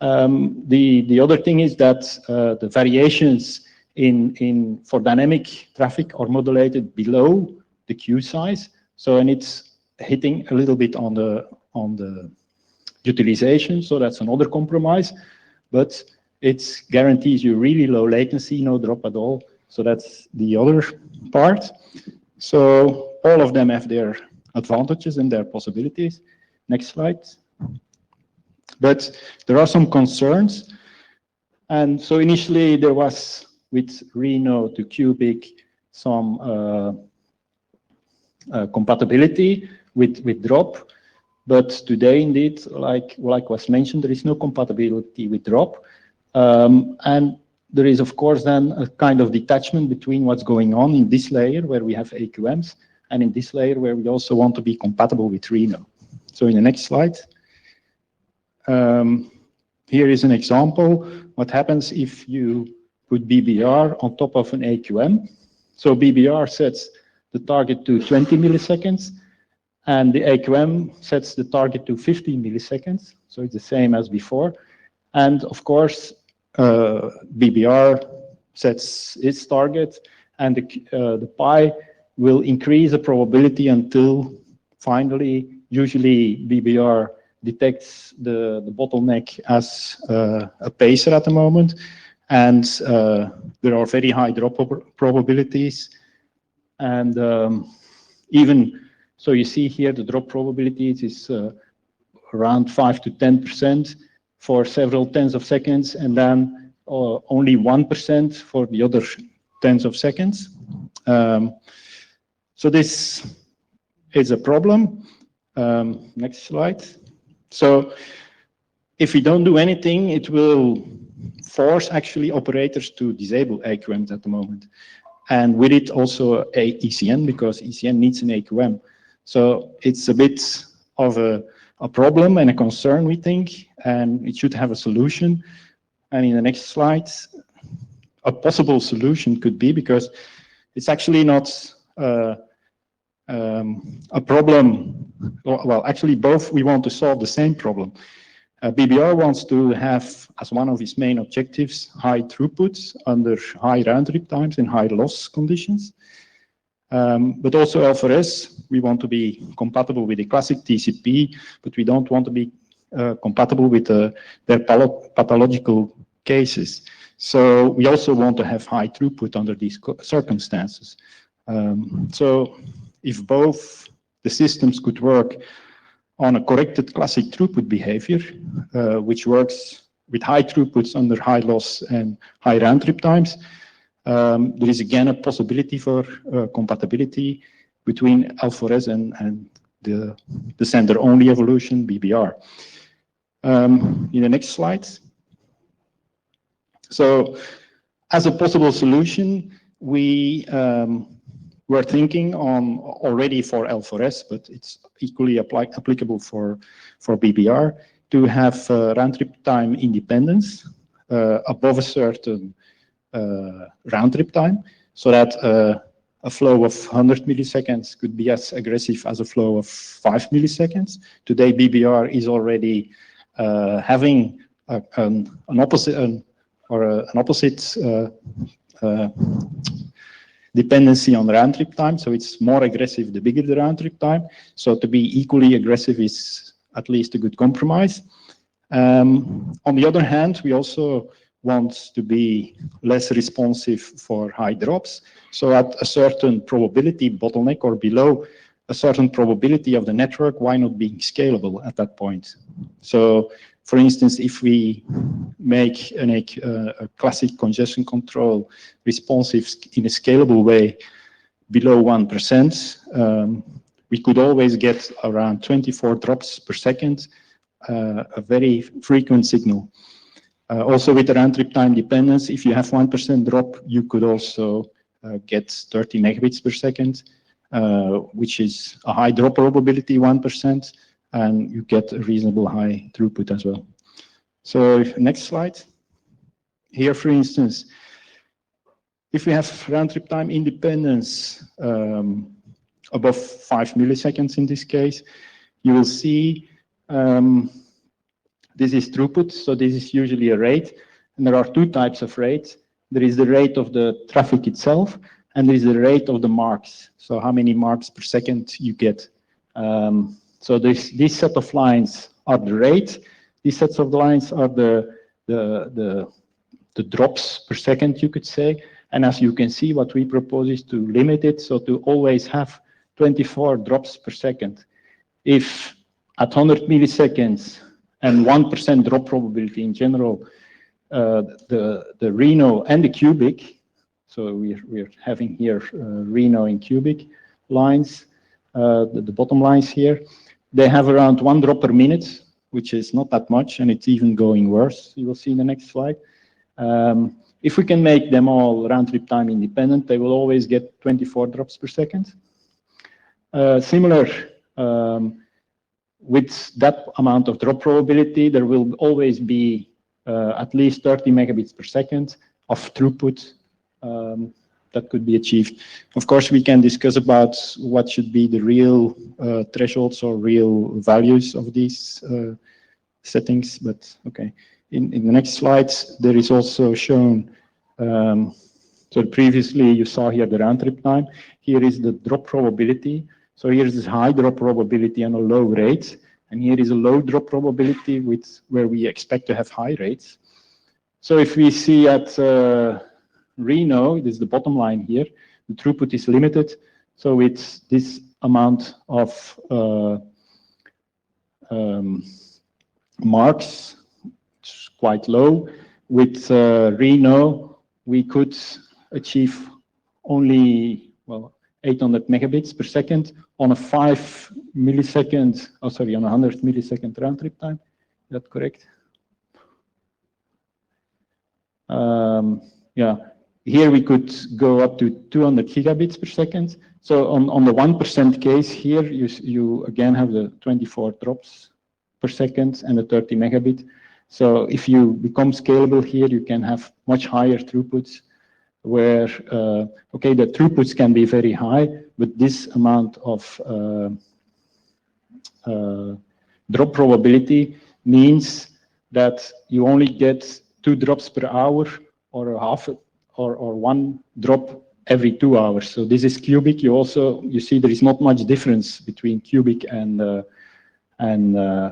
S12: The other thing is that the variations for dynamic traffic are modulated below the queue size. So, and it's hitting a little bit on the utilization. So that's another compromise, but it guarantees you really low latency, no drop at all. So that's the other part. So all of them have their advantages and their possibilities. Next slide. But there are some concerns. And so initially there was with Reno to Cubic some compatibility with drop. But today, indeed, like was mentioned, there is no compatibility with drop. And there is, of course, then a kind of detachment between what's going on in this layer where we have AQMs and in this layer where we also want to be compatible with Reno. So in the next slide, here is an example. What happens if you put BBR on top of an AQM? So BBR sets the target to 20 milliseconds and the AQM sets the target to 15 milliseconds. So it's the same as before. And of course, BBR sets its target and the pi will increase the probability until finally, usually BBR detects the bottleneck as a pacer at the moment. And there are very high drop probabilities. And even, so you see here the drop probabilities is around 5 to 10% for several tens of seconds, and then only 1% for the other tens of seconds. So this is a problem. Next slide. So if we don't do anything, it will force actually operators to disable AQMs at the moment. And with it also a ECN, because ECN needs an AQM. So it's a bit of a problem and a concern, we think, and it should have a solution. And in the next slide, a possible solution could be, because it's actually not a problem. Well, actually both we want to solve the same problem. BBR wants to have, as one of its main objectives, high throughputs under high round trip times and high loss conditions. But also Alvarez, we want to be compatible with the classic TCP, but we don't want to be compatible with their pathological cases. So we also want to have high throughput under these circumstances. So if both the systems could work on a corrected classic throughput behavior, which works with high throughputs under high loss and high round trip times, there is again a possibility for compatibility between Alvarez and the sender-only evolution, BBR. In the next slide. So as a possible solution, we were thinking on already for Alvarez, but it's equally applicable for BBR, to have round trip time independence above a certain round trip time, so that a flow of 100 milliseconds could be as aggressive as a flow of 5 milliseconds. Today, BBR is already having an opposite dependency on round trip time, so it's more aggressive the bigger the round trip time. So to be equally aggressive is at least a good compromise. On the other hand, we also want to be less responsive for high drops. So at a certain probability bottleneck or below, a certain probability of the network, why not being scalable at that point? So, for instance, if we make a classic congestion control responsive in a scalable way below 1%, we could always get around 24 drops per second, a very frequent signal. Also with the round trip time dependence, if you have 1% drop, you could also get 30 megabits per second, which is a high drop probability, 1%, and you get a reasonable high throughput as well. So next slide. Here, for instance, if we have round trip time independence above 5 milliseconds in this case, you will see this is throughput, so this is usually a rate, and there are two types of rates. There is the rate of the traffic itself, and there is the rate of the marks, so how many marks per second you get. So this set of lines are the rate, these sets of lines are the drops per second, you could say, and as you can see, what we propose is to limit it, so to always have 24 drops per second. If at 100 milliseconds and 1% drop probability in general, the Reno and the cubic, so we're having here Reno in cubic lines, the bottom lines here, they have around 1 drop per minute, which is not that much, and it's even going worse. You will see in the next slide. If we can make them all round trip time independent, they will always get 24 drops per second. Similar, with that amount of drop probability, there will always be at least 30 megabits per second of throughput that could be achieved. Of course, we can discuss about what should be the real thresholds or real values of these settings, but okay. In the next slides, there is also shown, so previously you saw here the round trip time. Here is the drop probability. So here is this high drop probability and a low rate. And here is a low drop probability where we expect to have high rates. So if we see at Reno, this is the bottom line here, the throughput is limited. So with this amount of marks, it's quite low. With Reno, we could achieve only, well, 800 megabits per second on a 5 millisecond, oh sorry, on a 100 millisecond round trip time. Is that correct? Yeah, here we could go up to 200 gigabits per second. So on the 1% case here, you again have the 24 drops per second and the 30 megabit. So if you become scalable here, you can have much higher throughputs where, okay, the throughputs can be very high, but this amount of drop probability means that you only get 2 drops per hour or a half or 1 drop every 2 hours. So this is cubic. You see there is not much difference between cubic and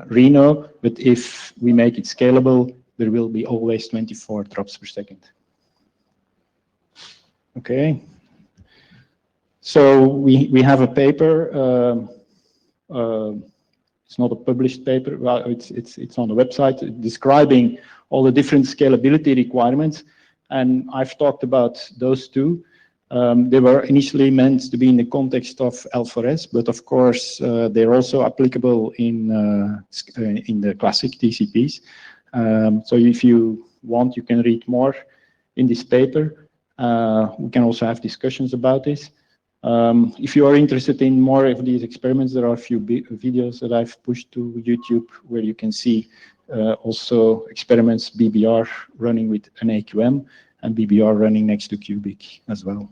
S12: Reno, but if we make it scalable, there will be always 24 drops per second. Okay. So we have a paper. It's not a published paper. Well, it's on the website describing all the different scalability requirements, and I've talked about those two. They were initially meant to be in the context of L4S, but of course they're also applicable in the classic TCPs. So if you want, you can read more in this paper. We can also have discussions about this. If you are interested in more of these experiments, there are a few videos that I've pushed to YouTube where you can see also experiments BBR running with an AQM and BBR running next to cubic as well.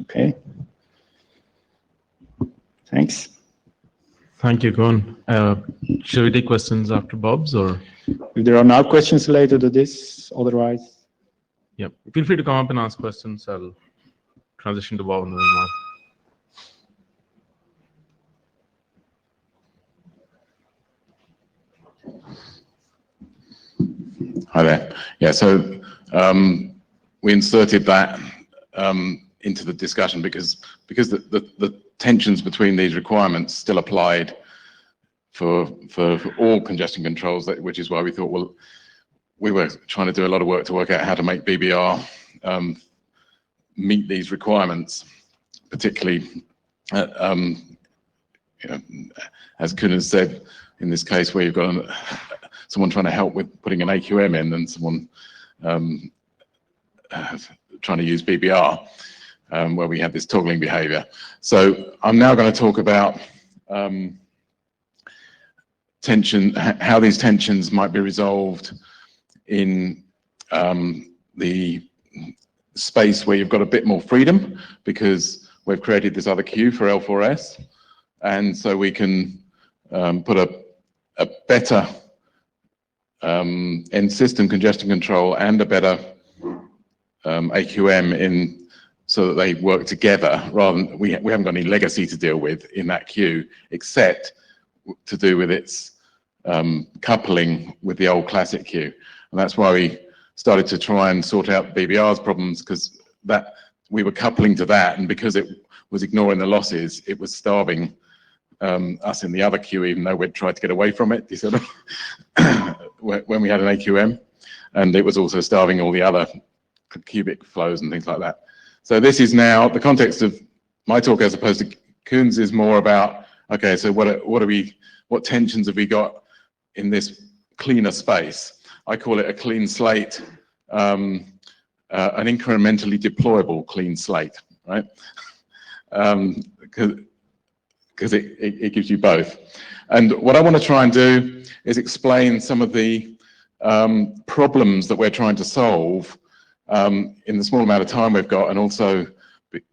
S12: Okay. Thanks.
S1: Thank you, Gon. Shall we take questions after Bob's, or?
S12: If there are now questions related to this, otherwise.
S1: Yep. Feel free to come up and ask questions. I'll transition to Bob in the meanwhile.
S13: Hi there. Yeah, so we inserted that into the discussion because the tensions between these requirements still applied for all congestion controls, which is why we thought, well, we were trying to do a lot of work to work out how to make BBR meet these requirements, particularly, as Kuhn said, in this case where you've got someone trying to help with putting an AQM in and someone trying to use BBR, where we have this toggling behavior. So I'm now going to talk about tension, how these tensions might be resolved in the space where you've got a bit more freedom, because we've created this other queue for L4S, and so we can put a better end system congestion control and a better AQM in, so that they work together, rather than we haven't got any legacy to deal with in that queue, except to do with its coupling with the old classic queue. And that's why we started to try and sort out BBR's problems, because that we were coupling to that, and because it was ignoring the losses, it was starving us in the other queue, even though we'd tried to get away from it, sort of when we had an AQM, and it was also starving all the other cubic flows and things like that. So this is now the context of my talk, as opposed to Kuhn's, is more about, okay, so what tensions have we got in this cleaner space? I call it a clean slate, an incrementally deployable clean slate, right? Because it gives you both. And what I want to try and do is explain some of the problems that we're trying to solve in the small amount of time we've got, and also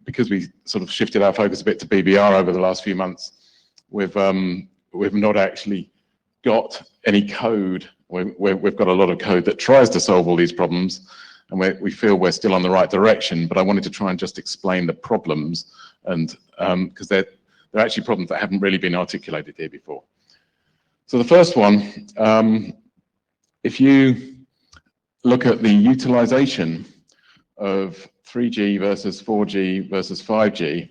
S13: because we sort of shifted our focus a bit to BBR over the last few months, we've not actually got any code. We've got a lot of code that tries to solve all these problems, and we feel we're still on the right direction, but I wanted to try and just explain the problems, and because they're actually problems that haven't really been articulated here before. So the first one, if you look at the utilization of 3G versus 4G versus 5G,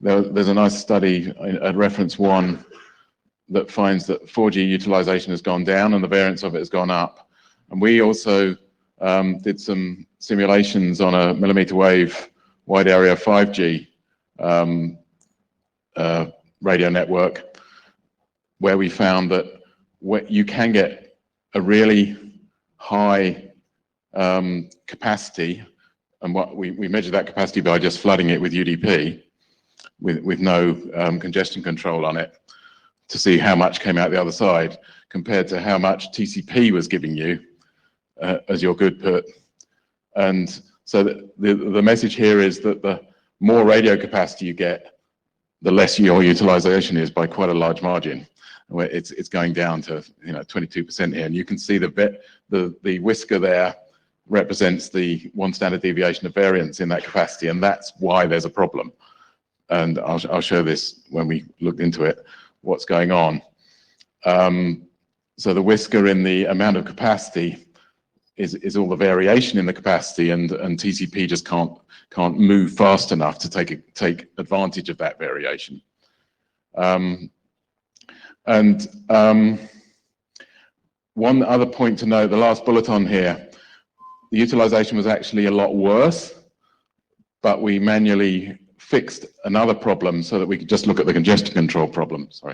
S13: there's a nice study at reference 1 that finds that 4G utilization has gone down and the variance of it has gone up. And we also did some simulations on a millimeter wave wide area 5G radio network, where we found that you can get a really high capacity, and what we measure that capacity by just flooding it with UDP with no congestion control on it, to see how much came out the other side compared to how much TCP was giving you as your good put. And so the message here is that the more radio capacity you get, the less your utilization is by quite a large margin. It's going down to 22% here, and you can see the whisker there represents the 1 standard deviation of variance in that capacity, and that's why there's a problem. And I'll show this when we look into it, what's going on. So the whisker in the amount of capacity is all the variation in the capacity, and TCP just can't move fast enough to take advantage of that variation. One other point to note, the last bullet on here, the utilization was actually a lot worse, but we manually fixed another problem so that we could just look at the congestion control problem, so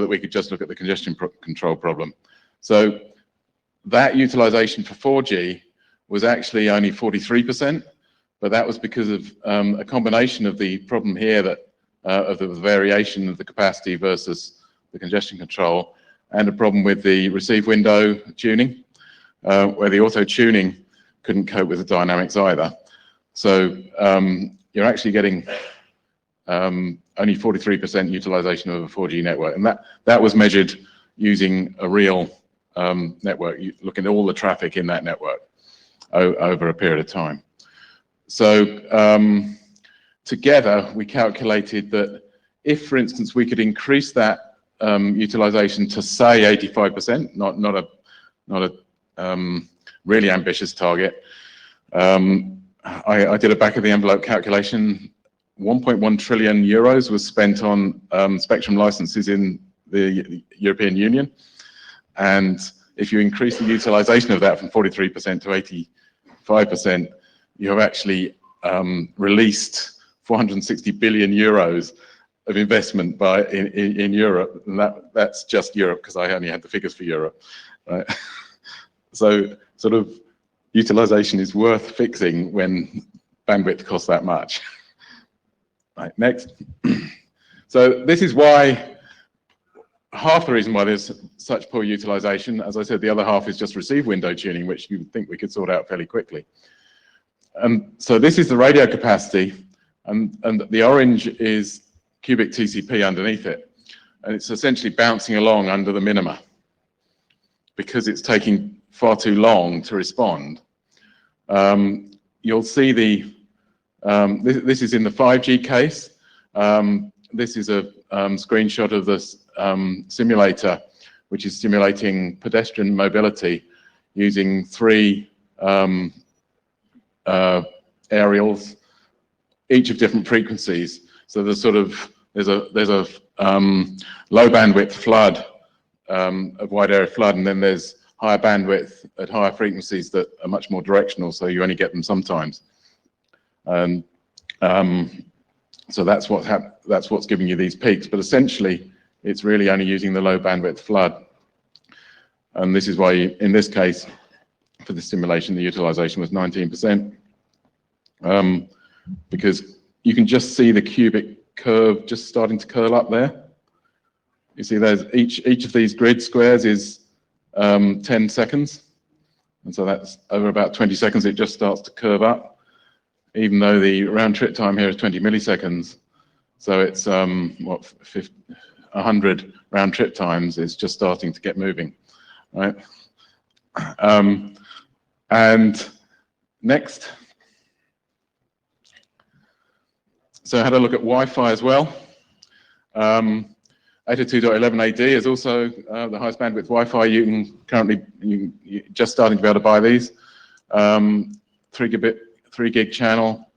S13: that we could just look at the congestion control problem. So that utilization for 4G was actually only 43%, but that was because of a combination of the problem here that of the variation of the capacity versus the congestion control, and a problem with the receive window tuning, where the auto tuning couldn't cope with the dynamics either. So you're actually getting only 43% utilization of a 4G network, and that was measured using a real network, looking at all the traffic in that network over a period of time. So together we calculated that if, for instance, we could increase that utilization to say 85%, not a really ambitious target. I did a back of the envelope calculation 1.1 trillion euros was spent on spectrum licenses in the European Union. And if you increase the utilization of that from 43% to 85%, you have actually released 460 billion euros of investment in Europe. And that's just Europe, because I only had the figures for Europe. Right? So sort of utilization is worth fixing when bandwidth costs that much. Right, next. So this is why, half the reason why there's such poor utilization. As I said, the other half is just receive window tuning, which you would think we could sort out fairly quickly. So this is the radio capacity, and the orange is cubic TCP underneath it. And it's essentially bouncing along under the minima because it's taking far too long to respond. You'll see this is in the 5G case. This is a screenshot of this simulator, which is simulating pedestrian mobility using 3 aerials, each of different frequencies. So there's a low bandwidth flood, a wide area flood, and then there's higher bandwidth at higher frequencies that are much more directional, so you only get them sometimes. And so that's what's giving you these peaks, but essentially it's really only using the low bandwidth flood. And this is why, in this case, for the simulation, the utilization was 19%, because you can just see the cubic curve just starting to curl up there. You see there's each of these grid squares is 10 seconds. And so that's over about 20 seconds, it just starts to curve up, even though the round trip time here is 20 milliseconds. So it's 100 round trip times, it's just starting to get moving, right? And next. So I had a look at Wi-Fi as well. 802.11ad is also the highest bandwidth Wi-Fi. You can currently, you're just starting to be able to buy these. 3 gig channel.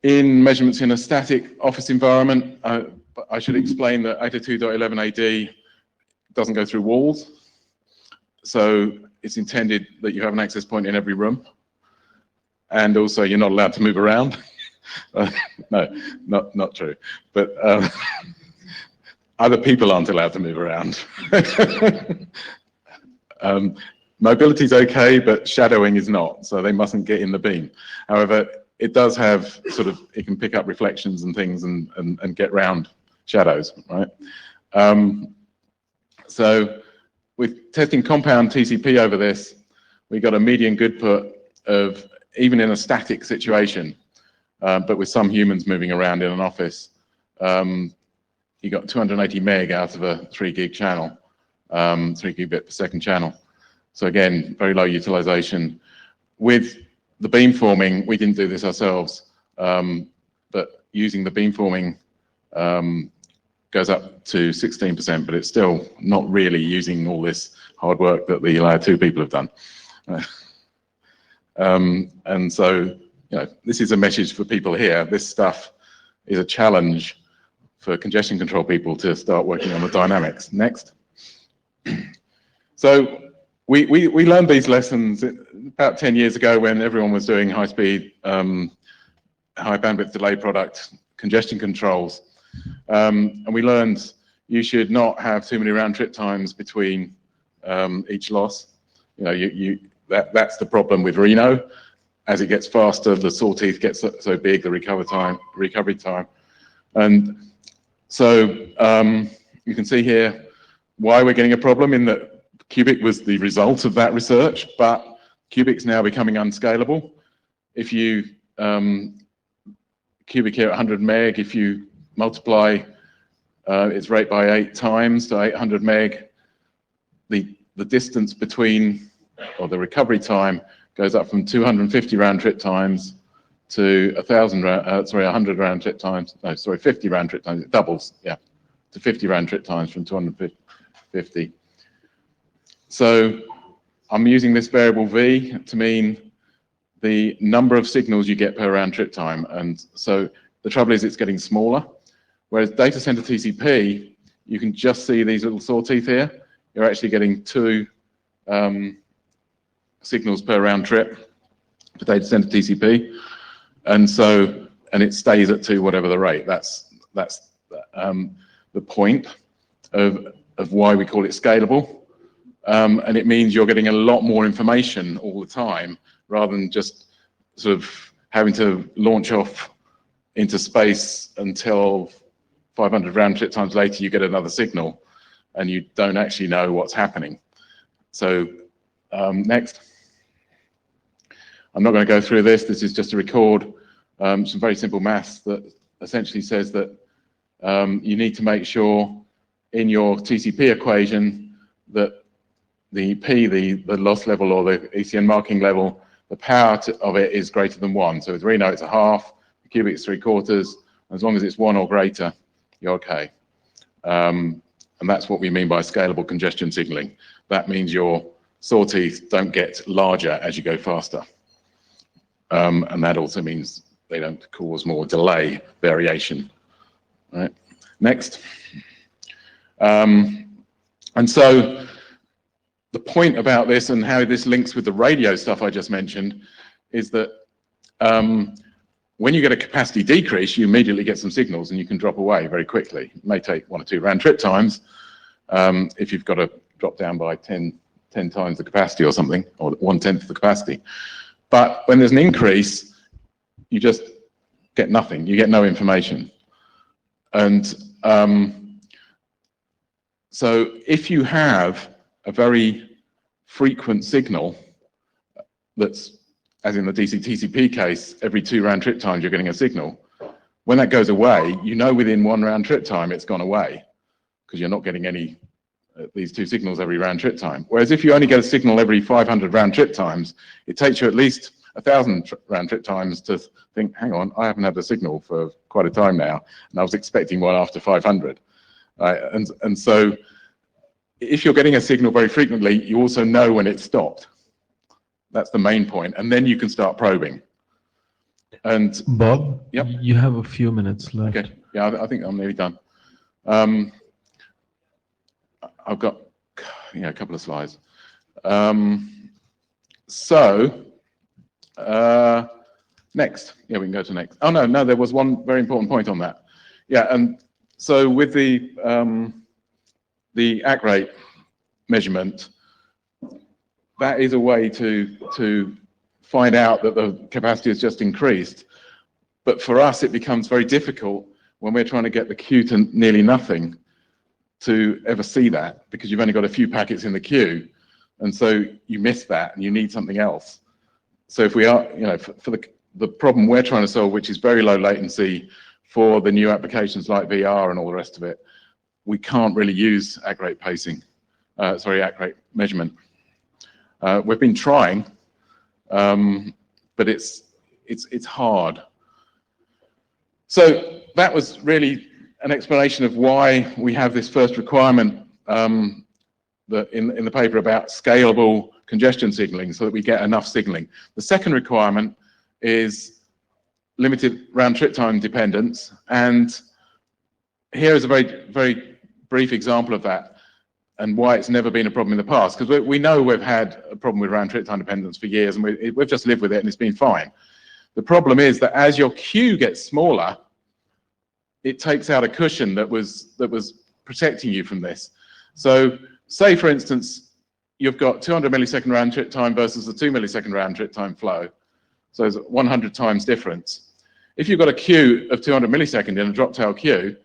S13: In measurements in a static office environment, I should explain that 802.11ad doesn't go through walls. So it's intended that you have an access point in every room. And also you're not allowed to move around. No, not true. But other people aren't allowed to move around. Mobility is okay, but shadowing is not, so they mustn't get in the beam. However, it does have it can pick up reflections and things and get round shadows, right? So with testing compound TCP over this, we got a median good put of, even in a static situation, but with some humans moving around in an office, you got 280 meg out of a 3 gig channel, 3 gigabit per second channel. So again, very low utilization. With the beamforming, we didn't do this ourselves, but using the beamforming goes up to 16%, but it's still not really using all this hard work that the Layer 2 people have done. And so, this is a message for people here. This stuff is a challenge for congestion control people to start working on the dynamics. Next. So we learned these lessons about 10 years ago when everyone was doing high-speed, high bandwidth delay product congestion controls. And we learned you should not have too many round trip times between each loss. That's the problem with Reno. As it gets faster, the sawteeth gets so big, the recovery time. And so you can see here why we're getting a problem, in that Cubic was the result of that research, but Cubic's now becoming unscalable. If you Cubic here at 100 meg, if you multiply its rate by 8 times to 800 meg, the distance between, or the recovery time, goes up from 250 round trip times to 100 round trip times. No, sorry, 50 round trip times. It doubles, yeah, to 50 round trip times from 250. So I'm using this variable v to mean the number of signals you get per round trip time. And so the trouble is it's getting smaller. Whereas data center TCP, you can just see these little saw teeth here. You're actually getting 2 signals per round trip for data center TCP. And so, and it stays at 2 whatever the rate. That's the point of why we call it scalable. And it means you're getting a lot more information all the time, rather than just sort of having to launch off into space until 500 round trip times later you get another signal and you don't actually know what's happening. So next. I'm not going to go through this. This is just to record some very simple maths that essentially says that you need to make sure in your TCP equation that the P, the loss level or the ECN marking level, the power of it is greater than 1. So with Reno it's a half, the cubic is 3/4. As long as it's 1 or greater, you're okay. And that's what we mean by scalable congestion signaling. That means your saw teeth don't get larger as you go faster. And that also means they don't cause more delay variation. Right. Next. And so the point about this and how this links with the radio stuff I just mentioned is that when you get a capacity decrease, you immediately get some signals and you can drop away very quickly. It may take 1 or 2 round trip times if you've got to drop down by 10 times the capacity or something, or 1/10 of the capacity. But when there's an increase, you just get nothing. You get no information. And so if you have a very frequent signal that's, as in the DC-TCP case, every 2 round trip times you're getting a signal, when that goes away, you know within 1 round trip time it's gone away because you're not getting any these 2 signals every round trip time. Whereas if you only get a signal every 500 round trip times, it takes you at least 1,000 round trip times to think, hang on, I haven't had a signal for quite a time now, and I was expecting one after 500. And so if you're getting a signal very frequently, you also know when it's stopped. That's the main point, and then you can start probing. And
S1: Bob,
S13: yep.
S1: You have a few minutes left.
S13: Okay, yeah, I think I'm nearly done. I've got a couple of slides. Next, yeah, we can go to next. Oh no, there was one very important point on that. Yeah, and so with the ACK rate measurement, that is a way to find out that the capacity has just increased. But for us, it becomes very difficult when we're trying to get the queue to nearly nothing to ever see that, because you've only got a few packets in the queue, and so you miss that and you need something else. So if we are, for the problem we're trying to solve, which is very low latency for the new applications like VR and all the rest of it, we can't really use ACK rate pacing, ACK rate measurement. We've been trying, but it's hard. So that was really an explanation of why we have this first requirement that in the paper about scalable congestion signaling, so that we get enough signaling. The second requirement is limited round trip time dependence, and here is a very brief example of that and why it's never been a problem in the past, because we know we've had a problem with round trip time dependence for years, and we've just lived with it and it's been fine. The problem is that as your queue gets smaller, it takes out a cushion that was protecting you from this. So say, for instance, you've got 200 millisecond round trip time versus the 2 millisecond round trip time flow. So there's 100 times difference. If you've got a queue of 200 millisecond in a drop tail queue,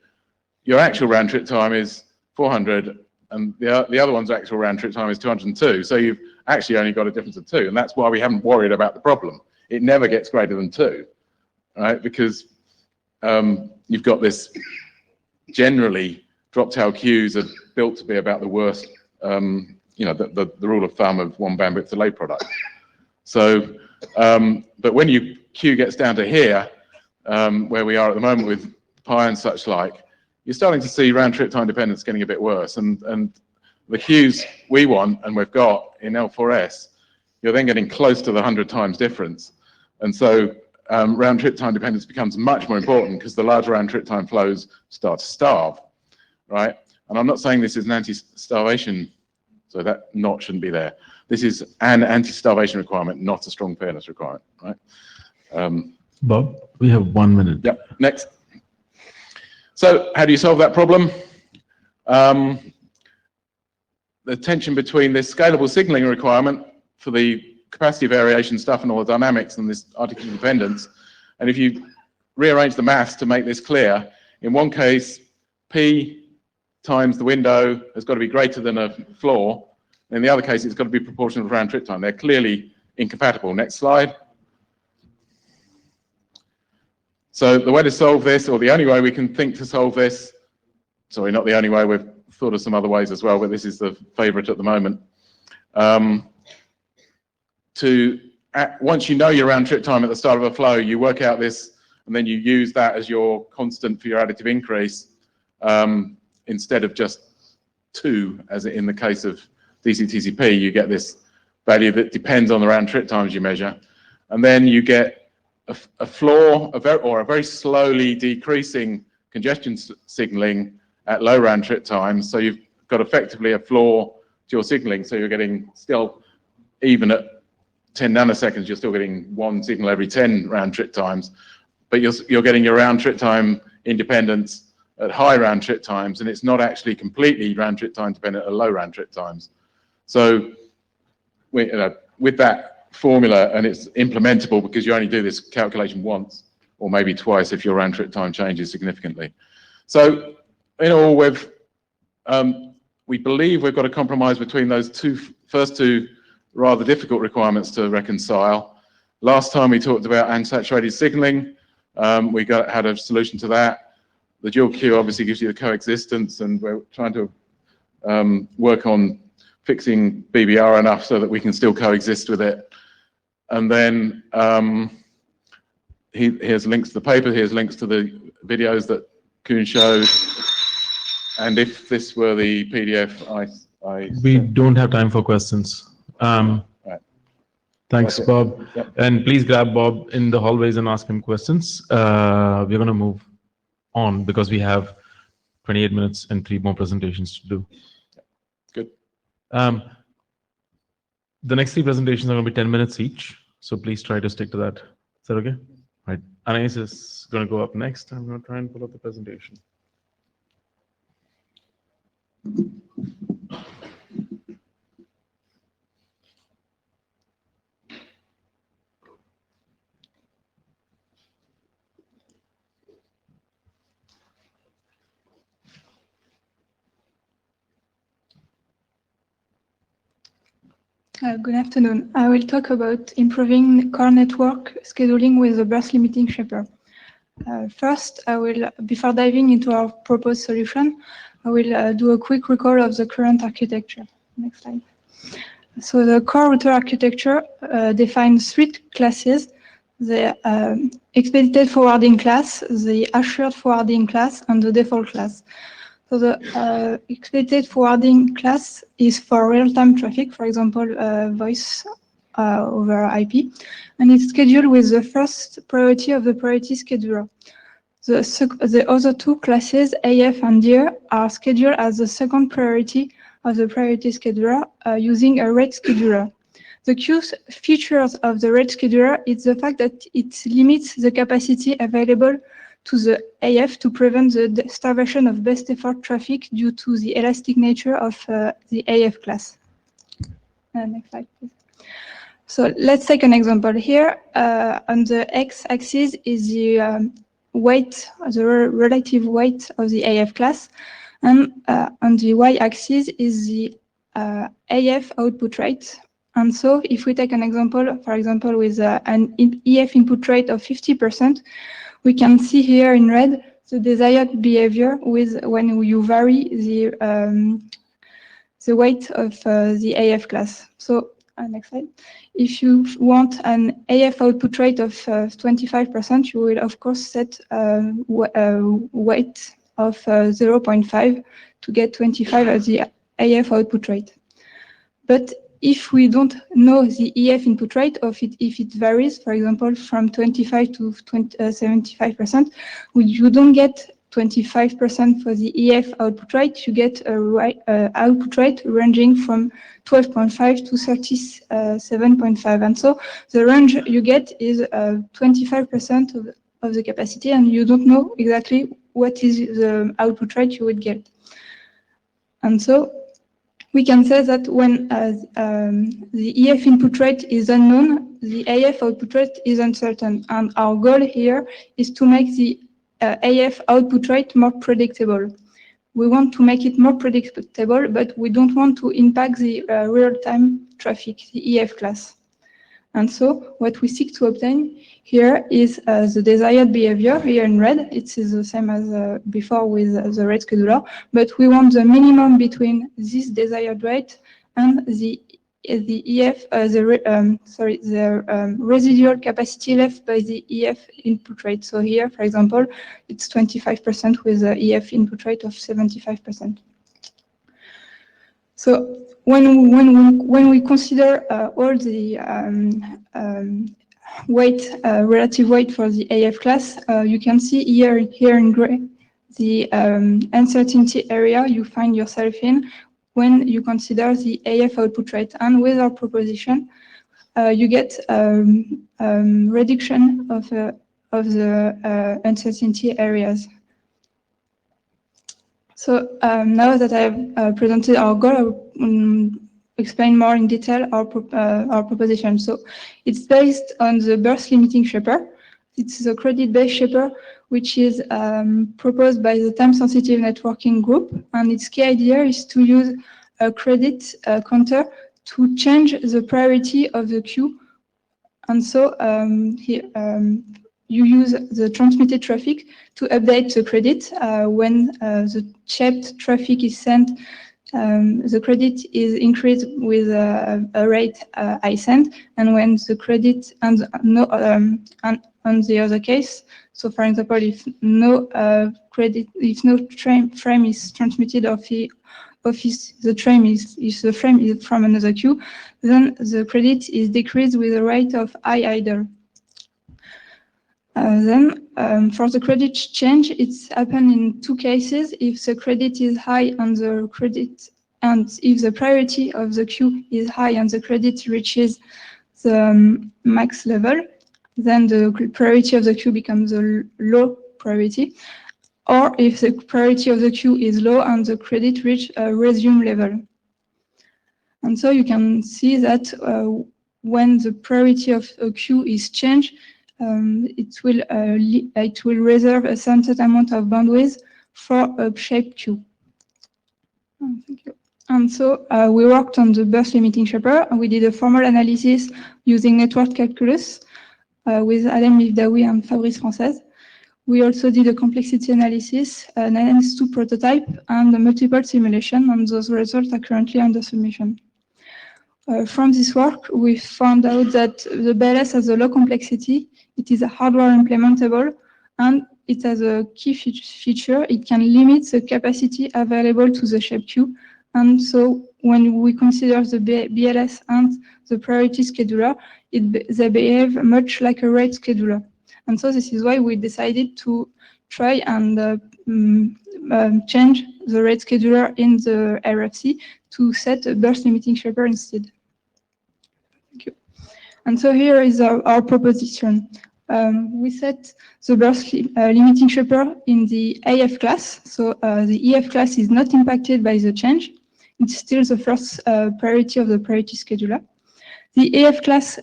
S13: your actual round trip time is 400, and the other one's actual round trip time is 202. So you've actually only got a difference of 2, and that's why we haven't worried about the problem. It never gets greater than 2, right? Because you've got this, generally, drop tail queues are built to be about the worst, the rule of thumb of 1 bandwidth delay product. So, but when your queue gets down to here, where we are at the moment with Pi and such like, you're starting to see round trip time dependence getting a bit worse. And the queues we want, and we've got in L4S, you're then getting close to the 100 times difference. And so round trip time dependence becomes much more important because the large round trip time flows start to starve, right? And I'm not saying this is an anti-starvation, so that knot shouldn't be there. This is an anti-starvation requirement, not a strong fairness requirement, right?
S1: Bob, we have 1 minute.
S13: Yep, next. So how do you solve that problem? The tension between this scalable signaling requirement for the capacity variation stuff and all the dynamics and this artificial dependence. And if you rearrange the maths to make this clear, in one case, P times the window has got to be greater than a floor. In the other case, it's got to be proportional to round trip time. They're clearly incompatible. Next slide. So the way to solve this, or the only way we can think to solve this, sorry, not the only way, we've thought of some other ways as well, but this is the favorite at the moment. Once you know your round trip time at the start of a flow, you work out this, and then you use that as your constant for your additive increase, instead of just 2, as in the case of DC-TCP, you get this value that depends on the round trip times you measure. And then you get a floor, or a very slowly decreasing congestion signaling at low round trip times. So you've got effectively a floor to your signaling. So you're getting still, even at 10 nanoseconds, you're still getting 1 signal every 10 round trip times. But you're getting your round trip time independence at high round trip times, and it's not actually completely round trip time dependent at low round trip times. So with that formula, and it's implementable because you only do this calculation once, or maybe twice if your round trip time changes significantly. So in all, we believe we've got a compromise between those first two rather difficult requirements to reconcile. Last time we talked about unsaturated signaling. We had a solution to that. The dual queue obviously gives you the coexistence, and we're trying to work on fixing BBR enough so that we can still coexist with it. And then here's links to the paper, here's links to the videos that Kuhn showed. And if this were the PDF,
S1: we don't have time for questions.
S13: Right.
S1: Thanks, Bob.
S13: Yep.
S1: And please grab Bob in the hallways and ask him questions. We're going to move on because we have 28 minutes and 3 more presentations to do.
S13: Good.
S1: The next 3 presentations are going to be 10 minutes each, so please try to stick to that. Is that okay? Right. Anais is going to go up next. I'm going to try and pull up the presentation.
S2: Good afternoon. I will talk about improving core network scheduling with the burst limiting shaper. First, before diving into our proposed solution, I will do a quick recall of the current architecture. Next slide. So the core router architecture defines 3 classes: the expedited forwarding class, the assured forwarding class, and the default class. So the expedited forwarding class is for real-time traffic, for example, voice over IP, and it's scheduled with the first priority of the priority scheduler. The other 2 classes, AF and DIR, are scheduled as the second priority of the priority scheduler using a rate scheduler. The key features of the rate scheduler is the fact that it limits the capacity available to the AF to prevent the starvation of best effort traffic due to the elastic nature of the AF class. Next slide, please. So let's take an example here. On the x-axis is the weight, the relative weight of the AF class, and on the y-axis is the AF output rate. And so if we take an example, for example, with an EF input rate of 50%, we can see here in red the desired behavior when you vary the weight of the AF class. So next slide. If you want an AF output rate of 25%, you will of course set a weight of 0.5 to get 25 as the AF output rate. But if we don't know the EF input rate, or if it varies, for example, from 25 to 75%, you don't get 25% for the EF output rate. You get a output rate ranging from 12.5 to 37.5, and so the range you get is 25% of the capacity, and you don't know exactly what is the output rate you would get. And so we can say that when the EF input rate is unknown, the AF output rate is uncertain. And our goal here is to make the AF output rate more predictable. We want to make it more predictable, but we don't want to impact the real-time traffic, the EF class. And so what we seek to obtain here is the desired behavior, here in red. It is the same as before with the rate scheduler, but we want the minimum between this desired rate and the EF, the residual capacity left by the EF input rate. So here, for example, it's 25% with the EF input rate of 75%. So when we consider all the relative weight for the AF class, you can see here in gray the uncertainty area you find yourself in when you consider the AF output rate. And with our proposition, you get reduction of the uncertainty areas. So now that I've presented our goal, I will explain more in detail our proposition. So it's based on the burst limiting shaper. It's a credit-based shaper which is proposed by the time-sensitive networking group, and its key idea is to use a credit counter to change the priority of the queue. And so here, you use the transmitted traffic to update the credit. When the shaped traffic is sent, the credit is increased with a rate I send, and when the credit and no on the other case, so for example, if no frame is transmitted the frame is from another queue, then the credit is decreased with a rate of I idle. Then for the credit change, it's happened in two cases. If the credit is high on the credit, and if the priority of the queue is high and the credit reaches the max level, then the priority of the queue becomes a low priority. Or if the priority of the queue is low and the credit reach a resume level. And so you can see that when the priority of a queue is changed, it will reserve a certain amount of bandwidth for a shaped queue. Thank you. And so we worked on the burst limiting shaper, and we did a formal analysis using network calculus with Adam Mifdaoui and Fabrice Française. We also did a complexity analysis, an NS2 prototype, and a multiple simulation, and those results are currently under submission. From this work, we found out that the BLS has a low complexity, it is hardware implementable, and it has a key feature, it can limit the capacity available to the shape queue. And so when we consider the BLS and the priority scheduler, they behave much like a rate scheduler. And so this is why we decided to try and change the rate scheduler in the RFC to set a burst limiting shaper instead. Thank you. And so here is our proposition. We set the burst limiting shaper in the AF class. So the EF class is not impacted by the change. It's still the first priority of the priority scheduler. The EF class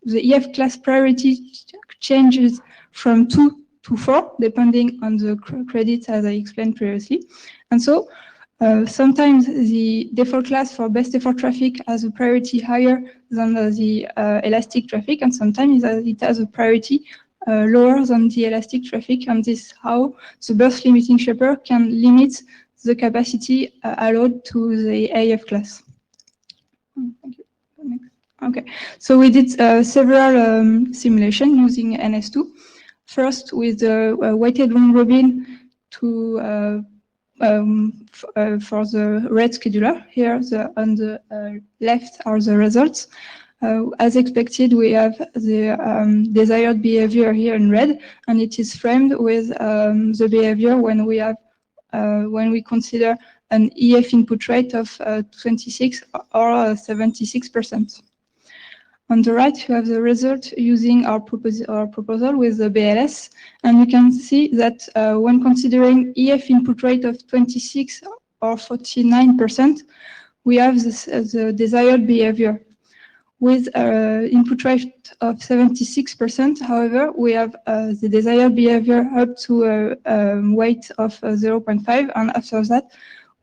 S2: the EF class priority changes from 2 to 4, depending on the credits, as I explained previously. And so sometimes the default class for best effort traffic has a priority higher than the elastic traffic, and sometimes it has a priority lower than the elastic traffic, and this is how the burst limiting shaper can limit the capacity allowed to the AF class. Thank you. Okay, so we did several simulations using NS2. First with a weighted round robin to for the red scheduler. Here on the left are the results. As expected, we have the desired behavior here in red, and it is framed with the behavior when we consider an EF input rate of 26 or 76%. On the right, you have the result using our proposal with the BLS, and you can see that when considering EF input rate of 26 or 49%, we have the desired behavior. With input rate of 76%, however, we have the desired behavior up to a weight of 0.5, and after that,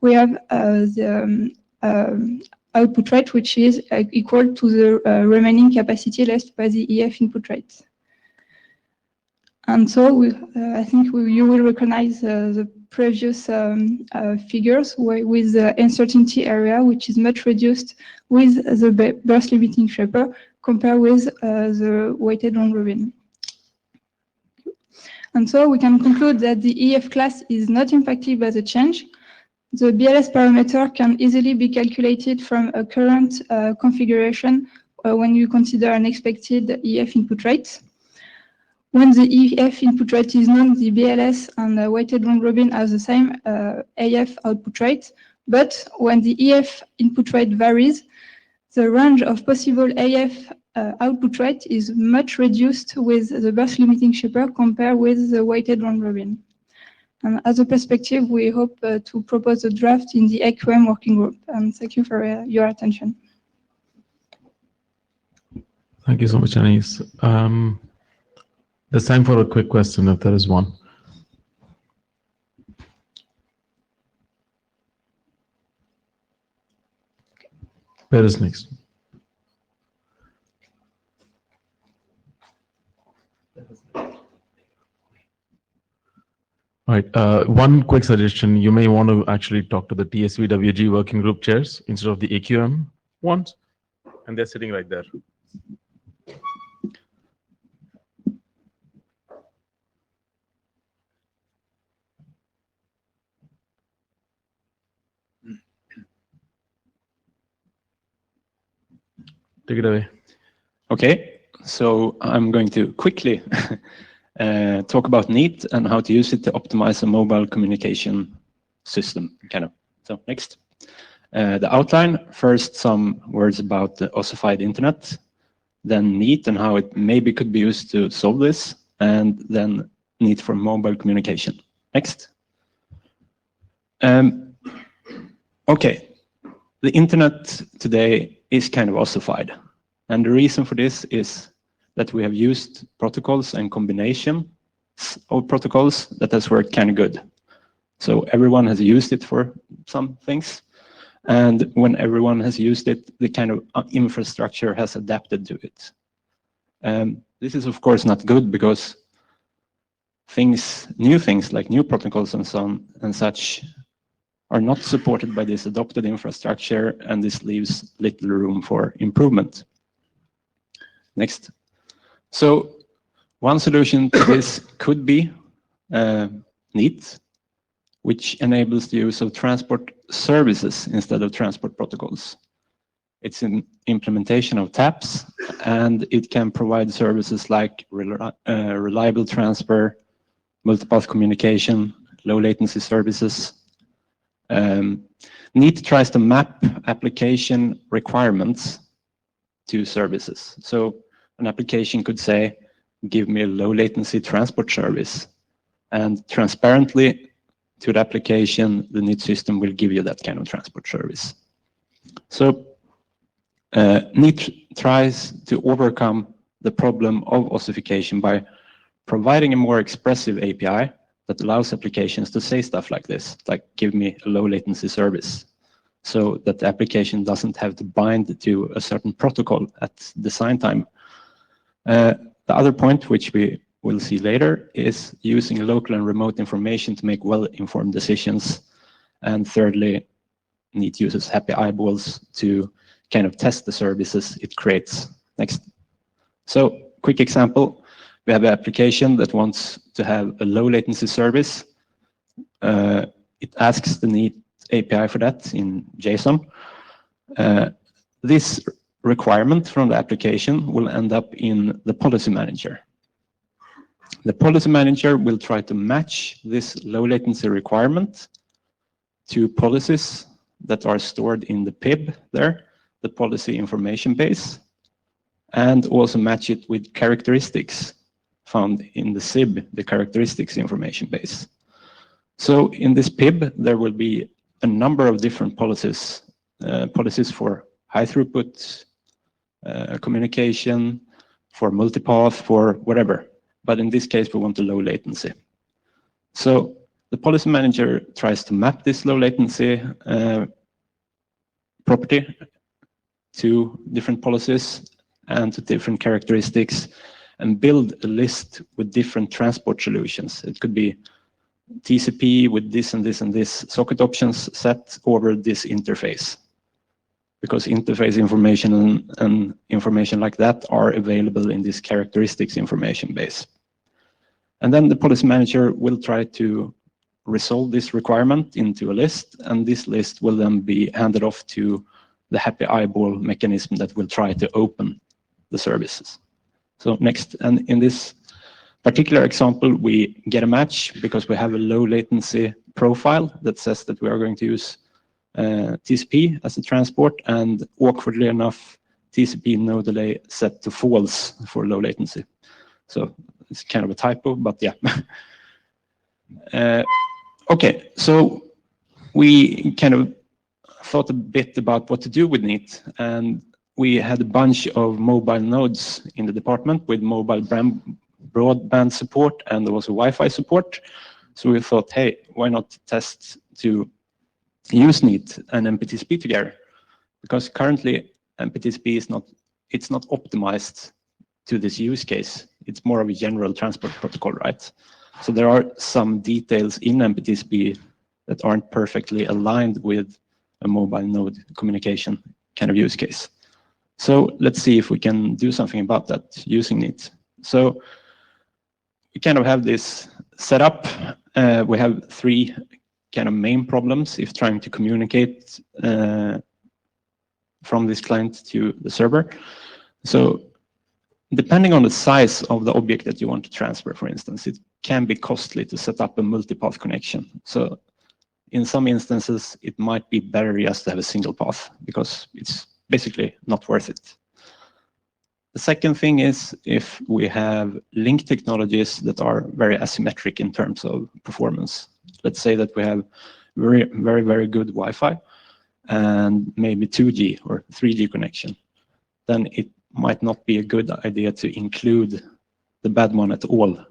S2: we have the output rate, which is equal to the remaining capacity left by the EF input rate. And so I think you will recognize the previous figures with the uncertainty area, which is much reduced with the burst limiting shaper compared with the weighted round robin. And so we can conclude that the EF class is not impacted by the change. The BLS parameter can easily be calculated from a current configuration when you consider an expected EF input rate. When the EF input rate is known, the BLS and the weighted round robin have the same AF output rate, but when the EF input rate varies, the range of possible AF output rate is much reduced with the burst limiting shaper compared with the weighted round robin. And as a perspective, we hope to propose a draft in the EQM working group. And thank you for your attention.
S1: Thank you so much, Anais. There's time for a quick question if there is one. Where is next? All right, one quick suggestion. You may want to actually talk to the TSVWG working group chairs instead of the AQM ones, and they're sitting right there. Take it away.
S12: Okay, so I'm going to quickly talk about NEAT and how to use it to optimize a mobile communication system, kind of. So next. The outline, first some words about the ossified internet, then NEAT and how it maybe could be used to solve this, and then NEAT for mobile communication. Next. Okay, the internet today is kind of ossified. And the reason for this is that we have used protocols and combinations of protocols that has worked kind of good. So everyone has used it for some things. And when everyone has used it, the kind of infrastructure has adapted to it. This is of course not good because new things like new protocols and so on and such are not supported by this adopted infrastructure, and this leaves little room for improvement. Next. So one solution to this could be NEAT, which enables the use of transport services instead of transport protocols. It's an implementation of TAPS, and it can provide services like reliable transfer, multipath communication, low latency services. NEAT tries to map application requirements to services. So an application could say, give me a low latency transport service. And transparently to the application, the NEAT system will give you that kind of transport service. So NEAT tries to overcome the problem of ossification by providing a more expressive API that allows applications to say stuff like this, like give me a low latency service, so that the application doesn't have to bind to a certain protocol at design time. The other point, which we will see later, is using local and remote information to make well-informed decisions. And thirdly, NEAT uses happy eyeballs to kind of test the services it creates. Next. So, quick example. We have an application that wants to have a low latency service.
S6: it asks the NEAT API for that in JSON. This requirement from the application will end up in the policy manager. The policy manager will try to match this low latency requirement to policies that are stored in the PIB there, the policy information base, and also match it with characteristics found in the SIB, the characteristics information base. So in this PIB, there will be a number of different policies, policies for high throughput communication, for multipath, for whatever. But in this case, we want a low latency. So the policy manager tries to map this low latency property to different policies and to different characteristics and build a list with different transport solutions. It could be TCP with this and this and this socket options set over this interface, because interface information and information like that are available in this characteristics information base. And then the policy manager will try to resolve this requirement into a list, and this list will then be handed off to the happy eyeball mechanism that will try to open the services. So next, and in this particular example, we get a match because we have a low latency profile that says that we are going to use TCP as a transport, and awkwardly enough, TCP no delay set to false for low latency. So it's kind of a typo, but yeah. Okay, so we kind of thought a bit about what to do with NEAT, and we had a bunch of mobile nodes in the department with mobile broadband support and also Wi-Fi support. So we thought, hey, why not test to use NEAT and MPTCP together? Because currently MPTCP is not optimized to this use case. It's more of a general transport protocol, right? So there are some details in MPTCP that aren't perfectly aligned with a mobile node communication kind of use case. So let's see if we can do something about that using NEAT. So we kind of have this set up. We have three kind of main problems if trying to communicate from this client to the server. So depending on the size of the object that you want to transfer, for instance, it can be costly to set up a multipath connection. So in some instances, it might be better just to have a single path because it's basically not worth it. The second thing is if we have link technologies that are very asymmetric in terms of performance. Let's say that we have very good Wi-Fi and maybe 2G or 3G connection. Then it might not be a good idea to include the bad one at all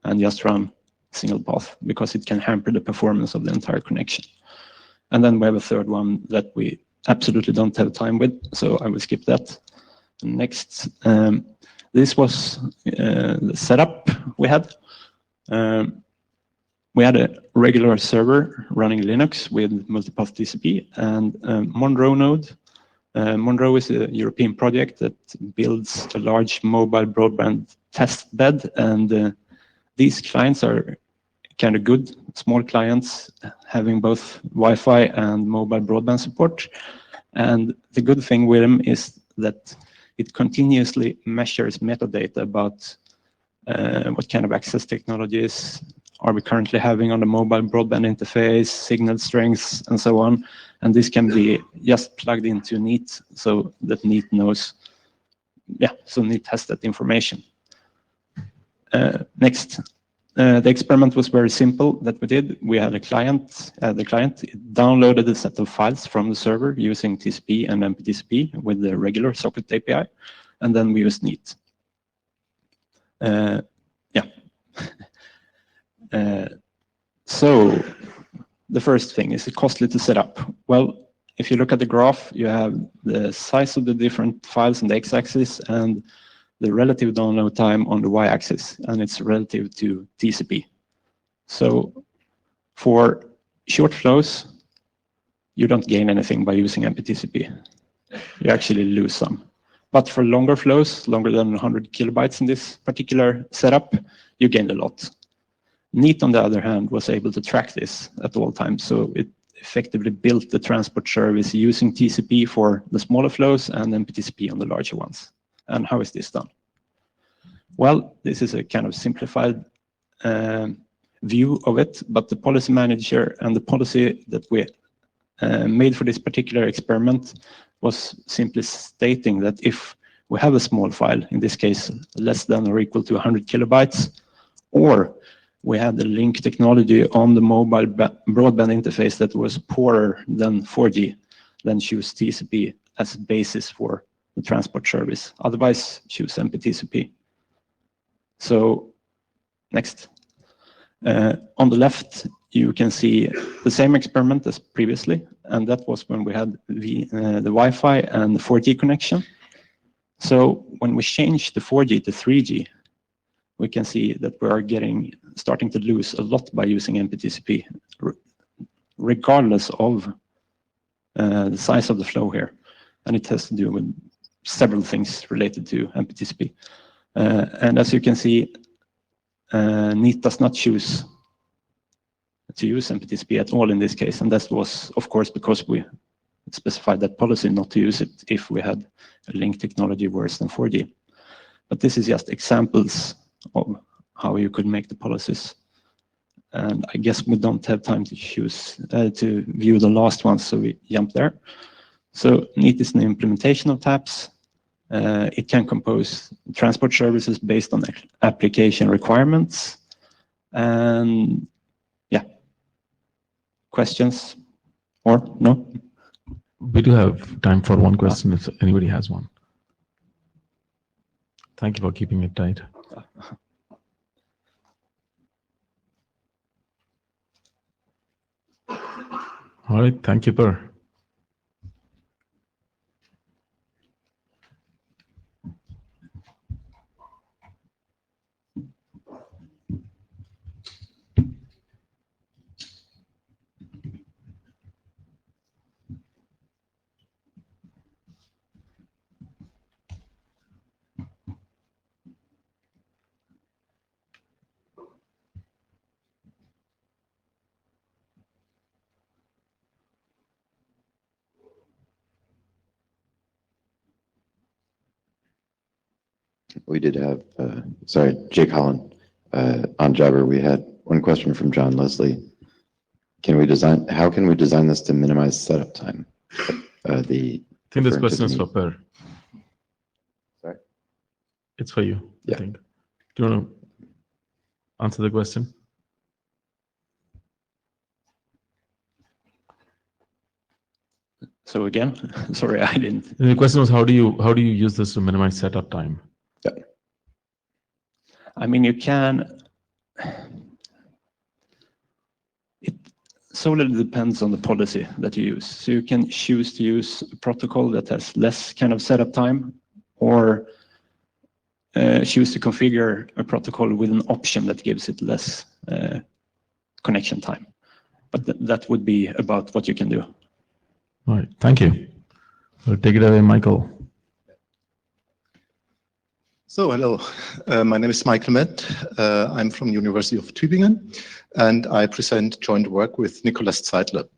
S6: and just run single path because it can hamper the performance of the entire connection. And then we have a third one that we absolutely don't have time with, so I will skip that. Next, this was the setup we had. We had a regular server running Linux with multipath TCP and Monroe node. Monroe is a European project that builds a large mobile broadband test bed, and these clients are kind of good, small clients having both Wi-Fi and mobile broadband support. And the good thing with them is that it continuously measures metadata about what kind of access technologies are we currently having on the mobile broadband interface, signal strengths, and so on. And this can be just plugged into NEAT so that NEAT knows, so NEAT has that information. Next, the experiment was very simple that we did. We had a client, the client downloaded a set of files from the server using TCP and MPTCP with the regular socket API, and then we used NEAT. So the first thing, is it costly to set up? Well, if you look at the graph, you have the size of the different files on the x-axis and the relative download time on the y-axis, and it's relative to TCP. So for short flows, you don't gain anything by using MPTCP. You actually lose some. But for longer flows, longer than 100 kilobytes in this particular setup, you gain a lot.
S12: NEAT, on the other hand, was able to track this at all times. So it effectively built the transport service using TCP for the smaller flows and MPTCP on the larger ones. And how is this done? Well, this is a kind of simplified view of it, but the policy manager and the policy that we made for this particular experiment was simply stating that if we have a small file, in this case less than or equal to 100 kilobytes, or we had the link technology on the mobile broadband interface that was poorer than 4G, then choose TCP as a basis for the transport service. Otherwise, choose MPTCP. So, next. On the left, you can see the same experiment as previously, and that was when we had the Wi-Fi and the 4G connection. So when we change the 4G to 3G, we can see that we are starting to lose a lot by using MPTCP, regardless of the size of the flow here. And it has to do with several things related to MPTCP. And as you can see, NEAT does not choose to use MPTCP at all in this case. And that was, of course, because we specified that policy not to use it if we had a link technology worse than 4G. But this is just examples of how you could make the policies. And I guess we don't have time to choose to view the last one, so we jump there. So NEAT is an implementation of TAPS. It can compose transport services based on application requirements. And yeah, questions or no?
S1: We do have time for one question if anybody has one. Thank you for keeping it tight. All right, thank you, Per.
S14: We did have, sorry, Jake Holland. On Jabber, we had one question from John Leslie. How can we design this to minimize setup time?
S1: I think this question is for Per.
S14: Sorry?
S1: It's for you,
S14: Yeah.
S1: I think. Do you want to answer the question?
S12: So again, sorry, I didn't.
S1: The question was how do you use this to minimize setup time?
S14: Yeah.
S12: I mean, you can. It solely depends on the policy that you use. So you can choose to use a protocol that has less kind of setup time, or choose to configure a protocol with an option that gives it less connection time. But that would be about what you can do.
S1: All right, thank you. So take it away, Michael.
S15: So, hello, my name is Michael Met. I'm from the University of Tübingen, and I present joint work with Nicolas Zeitler.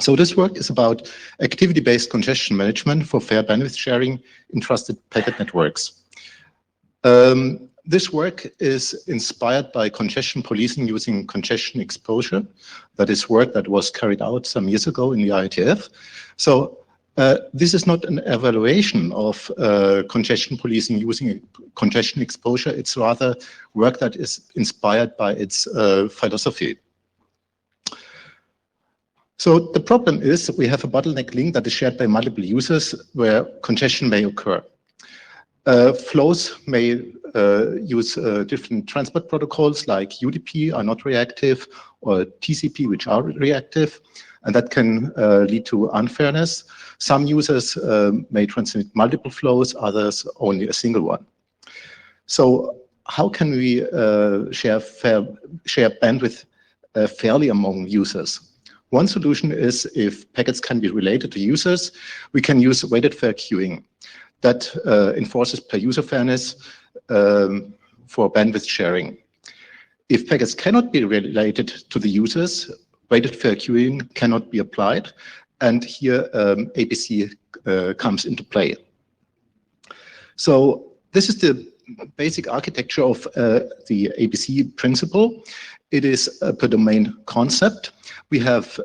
S15: So this work is about activity-based congestion management for fair bandwidth sharing in trusted packet networks. This work is inspired by congestion policing using congestion exposure. That is work that was carried out some years ago in the IETF. So this is not an evaluation of congestion policing using congestion exposure. It's rather work that is inspired by its philosophy. So the problem is we have a bottleneck link that is shared by multiple users where congestion may occur. Flows may use different transport protocols like UDP are not reactive, or TCP which are reactive, and that can lead to unfairness. Some users may transmit multiple flows, others only a single one. So how can we share bandwidth fairly among users? One solution is if packets can be related to users, we can use weighted fair queuing. That enforces per user fairness for bandwidth sharing. if packets cannot be related to the users, weighted fair queuing cannot be applied. And here ABC comes into play. So this is the basic architecture of the ABC principle. It is a per domain concept. We have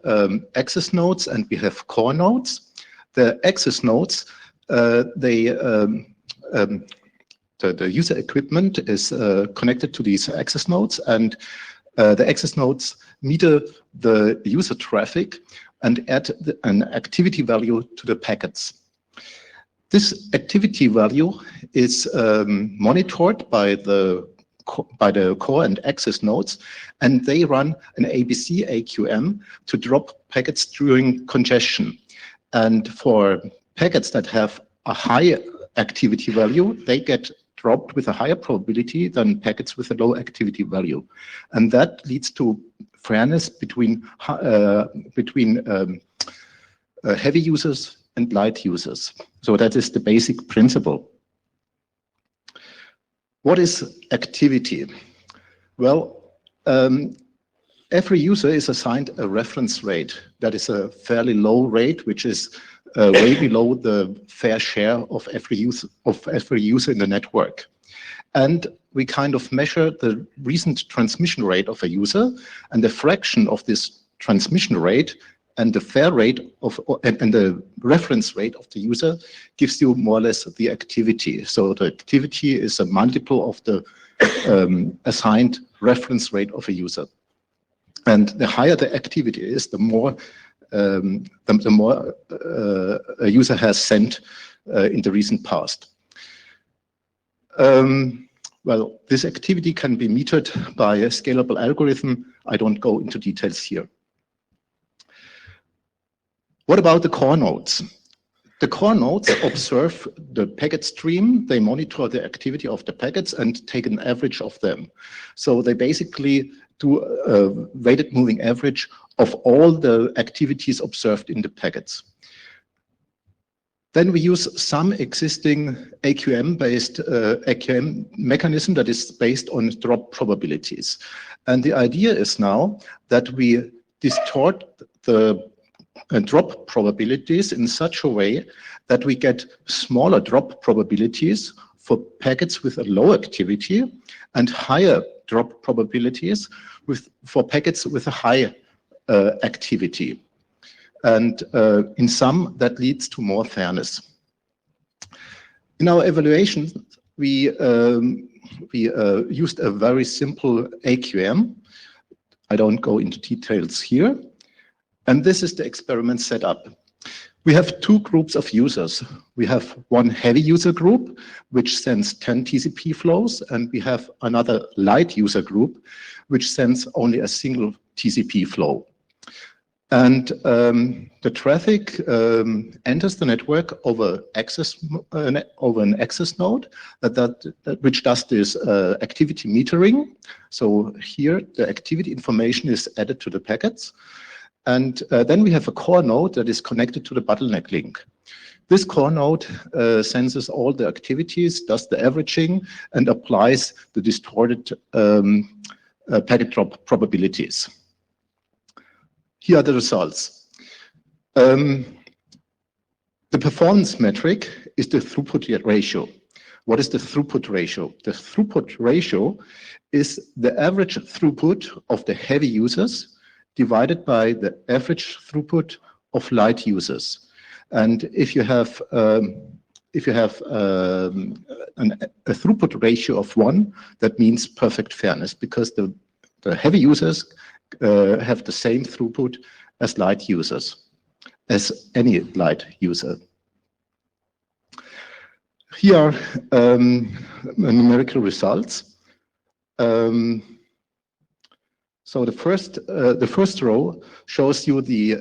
S15: access nodes and we have core nodes. The access nodes, the user equipment is connected to these access nodes, and the access nodes meter the user traffic and add an activity value to the packets. This activity value is monitored by the core and access nodes, and they run an ABC AQM to drop packets during congestion. And for packets that have a high activity value, they get dropped with a higher probability than packets with a low activity value. And that leads to fairness between heavy users and light users. So that is the basic principle. What is activity? Well, every user is assigned a reference rate. That is a fairly low rate, which is way below the fair share of every user in the network. And we kind of measure the recent transmission rate of a user, and the fraction of this transmission rate and the fair rate of and the reference rate of the user gives you more or less the activity. So the activity is a multiple of the assigned reference rate of a user. And the higher the activity is, the more a user has sent in the recent past. Well, this activity can be metered by a scalable algorithm. I don't go into details here. What about the core nodes? The core nodes observe the packet stream, they monitor the activity of the packets and take an average of them. So they basically do a weighted moving average of all the activities observed in the packets. Then we use some existing AQM-based AQM mechanism that is based on drop probabilities. And the idea is now that we distort the drop probabilities in such a way that we get smaller drop probabilities for packets with a low activity and higher drop probabilities for packets with a high activity. And in sum, that leads to more fairness. In our evaluation, we used a very simple AQM. I don't go into details here. And this is the experiment setup. We have two groups of users. We have one heavy user group, which sends 10 TCP flows, and we have another light user group, which sends only a single TCP flow. And the traffic enters the network over an access node which does this activity metering. So here the activity information is added to the packets. And then we have a core node that is connected to the bottleneck link. This core node senses all the activities, does the averaging, and applies the distorted packet drop probabilities. Here are the results. The performance metric is the throughput ratio. What is the throughput ratio? The throughput ratio is the average throughput of the heavy users divided by the average throughput of light users. And if you have a throughput ratio of 1, that means perfect fairness, because the heavy users have the same throughput as light users, as any light user. Here are numerical results. So the first row shows you the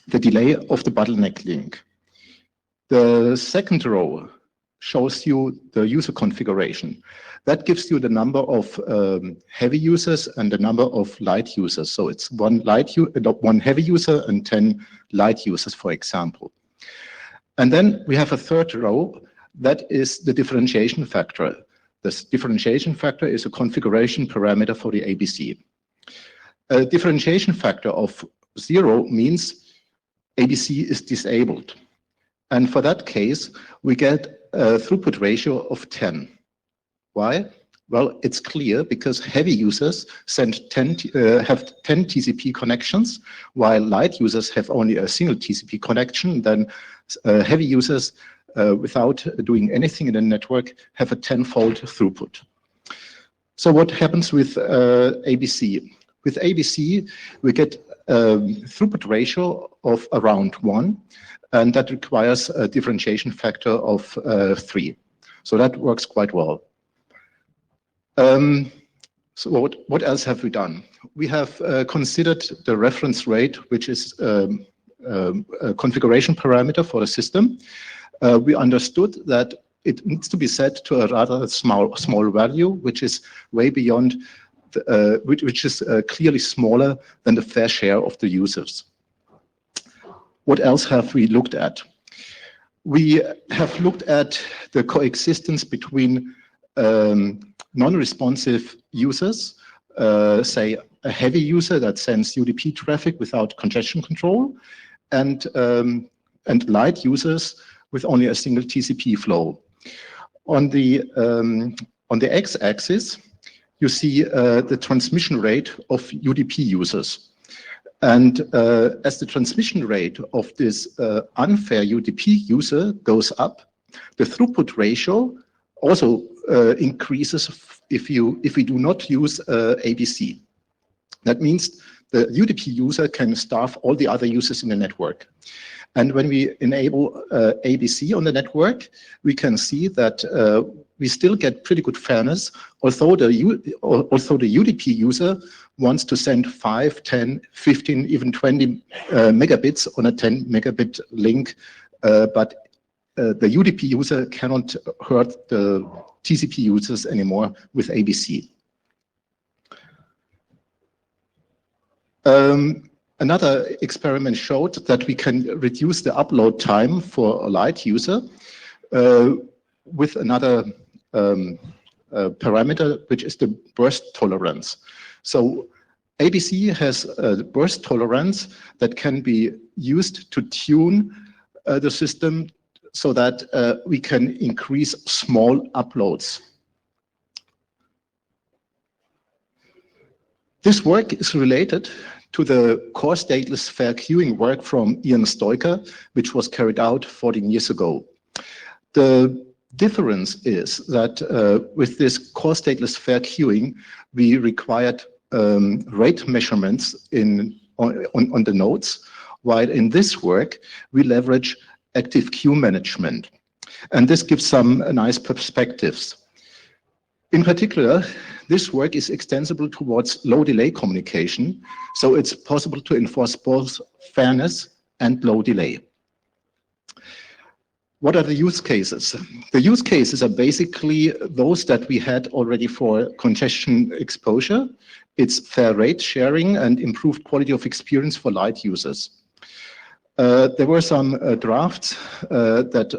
S15: delay of the bottleneck link. The second row shows you the user configuration. That gives you the number of heavy users and the number of light users. So it's one heavy user and 10 light users, for example. And then we have a third row that is the differentiation factor. This differentiation factor is a configuration parameter for the ABC. A differentiation factor of 0 means ABC is disabled. And for that case, we get a throughput ratio of 10. Why? Well, it's clear because heavy users have 10 TCP connections, while light users have only a single TCP connection. Then heavy users, without doing anything in the network, have a 10-fold throughput. So what happens with ABC? With ABC, we get a throughput ratio of around 1, and that requires a differentiation factor of 3. So that works quite well. So what else have we done? We have considered the reference rate, which is a configuration parameter for the system. We understood that it needs to be set to a rather small value, which is way beyond, which is clearly smaller than the fair share of the users. What else have we looked at? We have looked at the coexistence between non-responsive users, say a heavy user that sends UDP traffic without congestion control, and light users with only a single TCP flow. On the x-axis, you see the transmission rate of UDP users. And as the transmission rate of this unfair UDP user goes up, the throughput ratio also increases if we do not use ABC. That means the UDP user can starve all the other users in the network. And when we enable ABC on the network, we can see that we still get pretty good fairness, although the UDP user wants to send 5, 10, 15, even 20 megabits on a 10 megabit link, but the UDP user cannot hurt the TCP users anymore with ABC. Another experiment showed that we can reduce the upload time for a light user with another parameter, which is the burst tolerance. So ABC has a burst tolerance that can be used to tune the system so that we can increase small uploads. This work is related to the core stateless fair queuing work from Ian Stoiker, which was carried out 14 years ago. The difference is that with this core stateless fair queuing, we required rate measurements on the nodes, while in this work, we leverage active queue management. And this gives some nice perspectives. In particular, this work is extensible towards low delay communication, so it's possible to enforce both fairness and low delay. What are the use cases? The use cases are basically those that we had already for congestion exposure. It's fair rate sharing and improved quality of experience for light users. There were some drafts that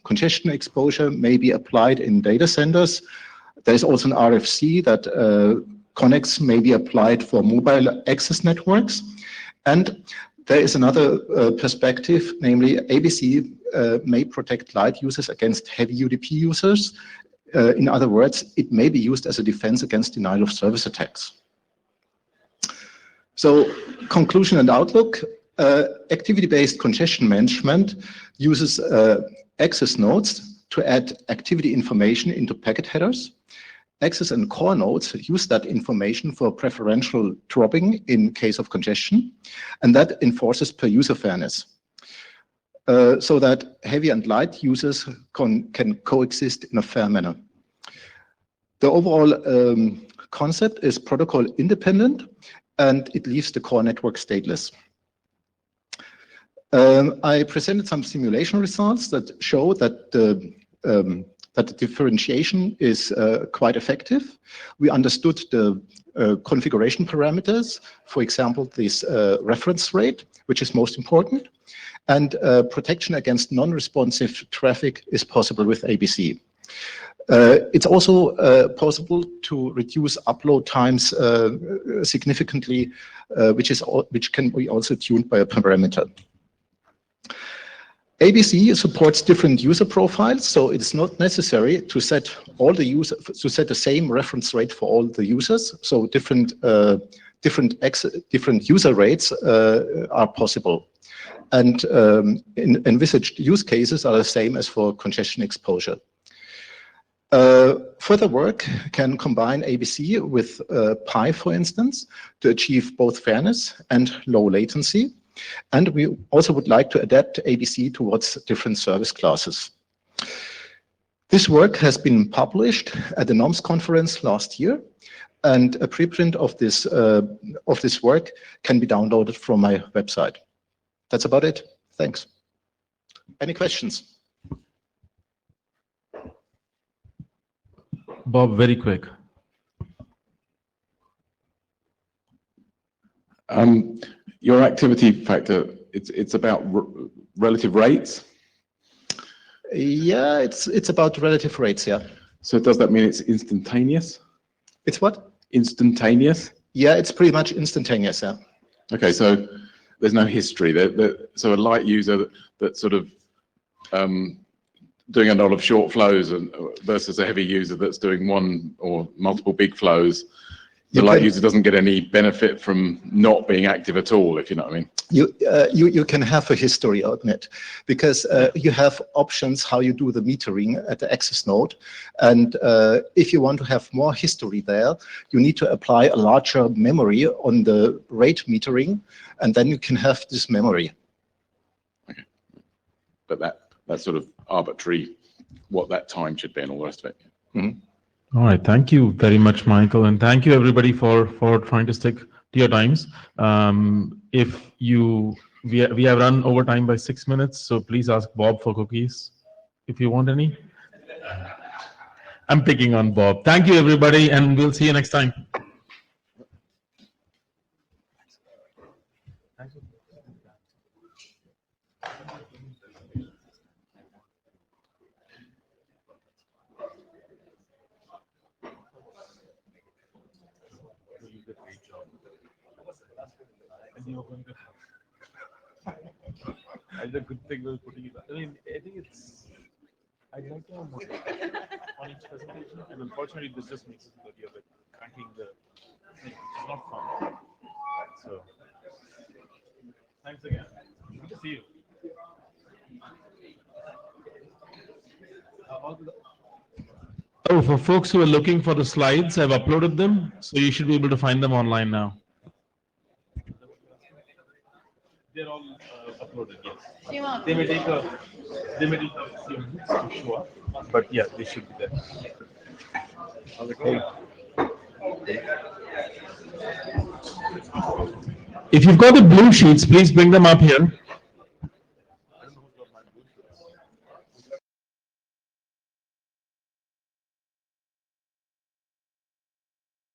S15: congestion exposure may be applied in data centers. There's also an RFC that connects may be applied for mobile access networks. And there is another perspective, namely ABC may protect light users against heavy UDP users. In other words, it may be used as a defense against denial of service attacks. So conclusion and outlook, activity-based congestion management uses access nodes to add activity information into packet headers. Access and core nodes use that information for preferential dropping in case of congestion, and that enforces per user fairness, so that heavy and light users can coexist in a fair manner. The overall concept is protocol independent, and it leaves the core network stateless. I presented some simulation results that show that the differentiation is quite effective. We understood the configuration parameters, for example, this reference rate, which is most important, and protection against non-responsive traffic is possible with ABC. It's also possible to reduce upload times significantly, which can be also tuned by a parameter. ABC supports different user profiles, so it's not necessary to set the same reference rate for all the users. So different user rates are possible, and envisaged use cases are the same as for congestion exposure. Further work can combine ABC with Pi, for instance, to achieve both fairness and low latency. And we also would like to adapt ABC towards different service classes. This work has been published at the NOMS conference last year, and a preprint of this work can be downloaded from my website. That's about it. Thanks. Any questions?
S1: Bob, very quick.
S13: Your activity factor, it's about relative rates?
S15: Yeah, it's about relative rates, yeah.
S13: So does that mean it's instantaneous?
S15: It's what?
S13: Instantaneous?
S15: Yeah, it's pretty much instantaneous, yeah.
S13: Okay, so there's no history. So a light user that's sort of doing a lot of short flows versus a heavy user that's doing one or multiple big flows, the light user doesn't get any benefit from not being active at all, if you know what I mean.
S15: You can have a history on it, because you have options how you do the metering at the access node, and if you want to have more history there, you need to apply a larger memory on the rate metering, and then you can have this memory.
S13: Okay, but that's sort of arbitrary, what that time should be and all the rest of it.
S15: Mm-hmm.
S1: All right, thank you very much, Michael, and thank you everybody for trying to stick to your times. If we have run over time by 6 minutes, so please ask Bob for cookies if you want any. I'm picking on Bob. Thank you everybody, and we'll see you next time. I did a good thing with putting it. I mean, I think I'd like to have more on each presentation, and unfortunately, this just makes it so that you're like cracking the thing, which is not fun. So, thanks again. Good to see you. Oh, for folks who are looking for the slides, I've uploaded them, so you should be able to find them online now. They're all uploaded, yes. They may take a few minutes to show up, but yeah, they should be there. Okay. If you've got the blue sheets, please bring them up here.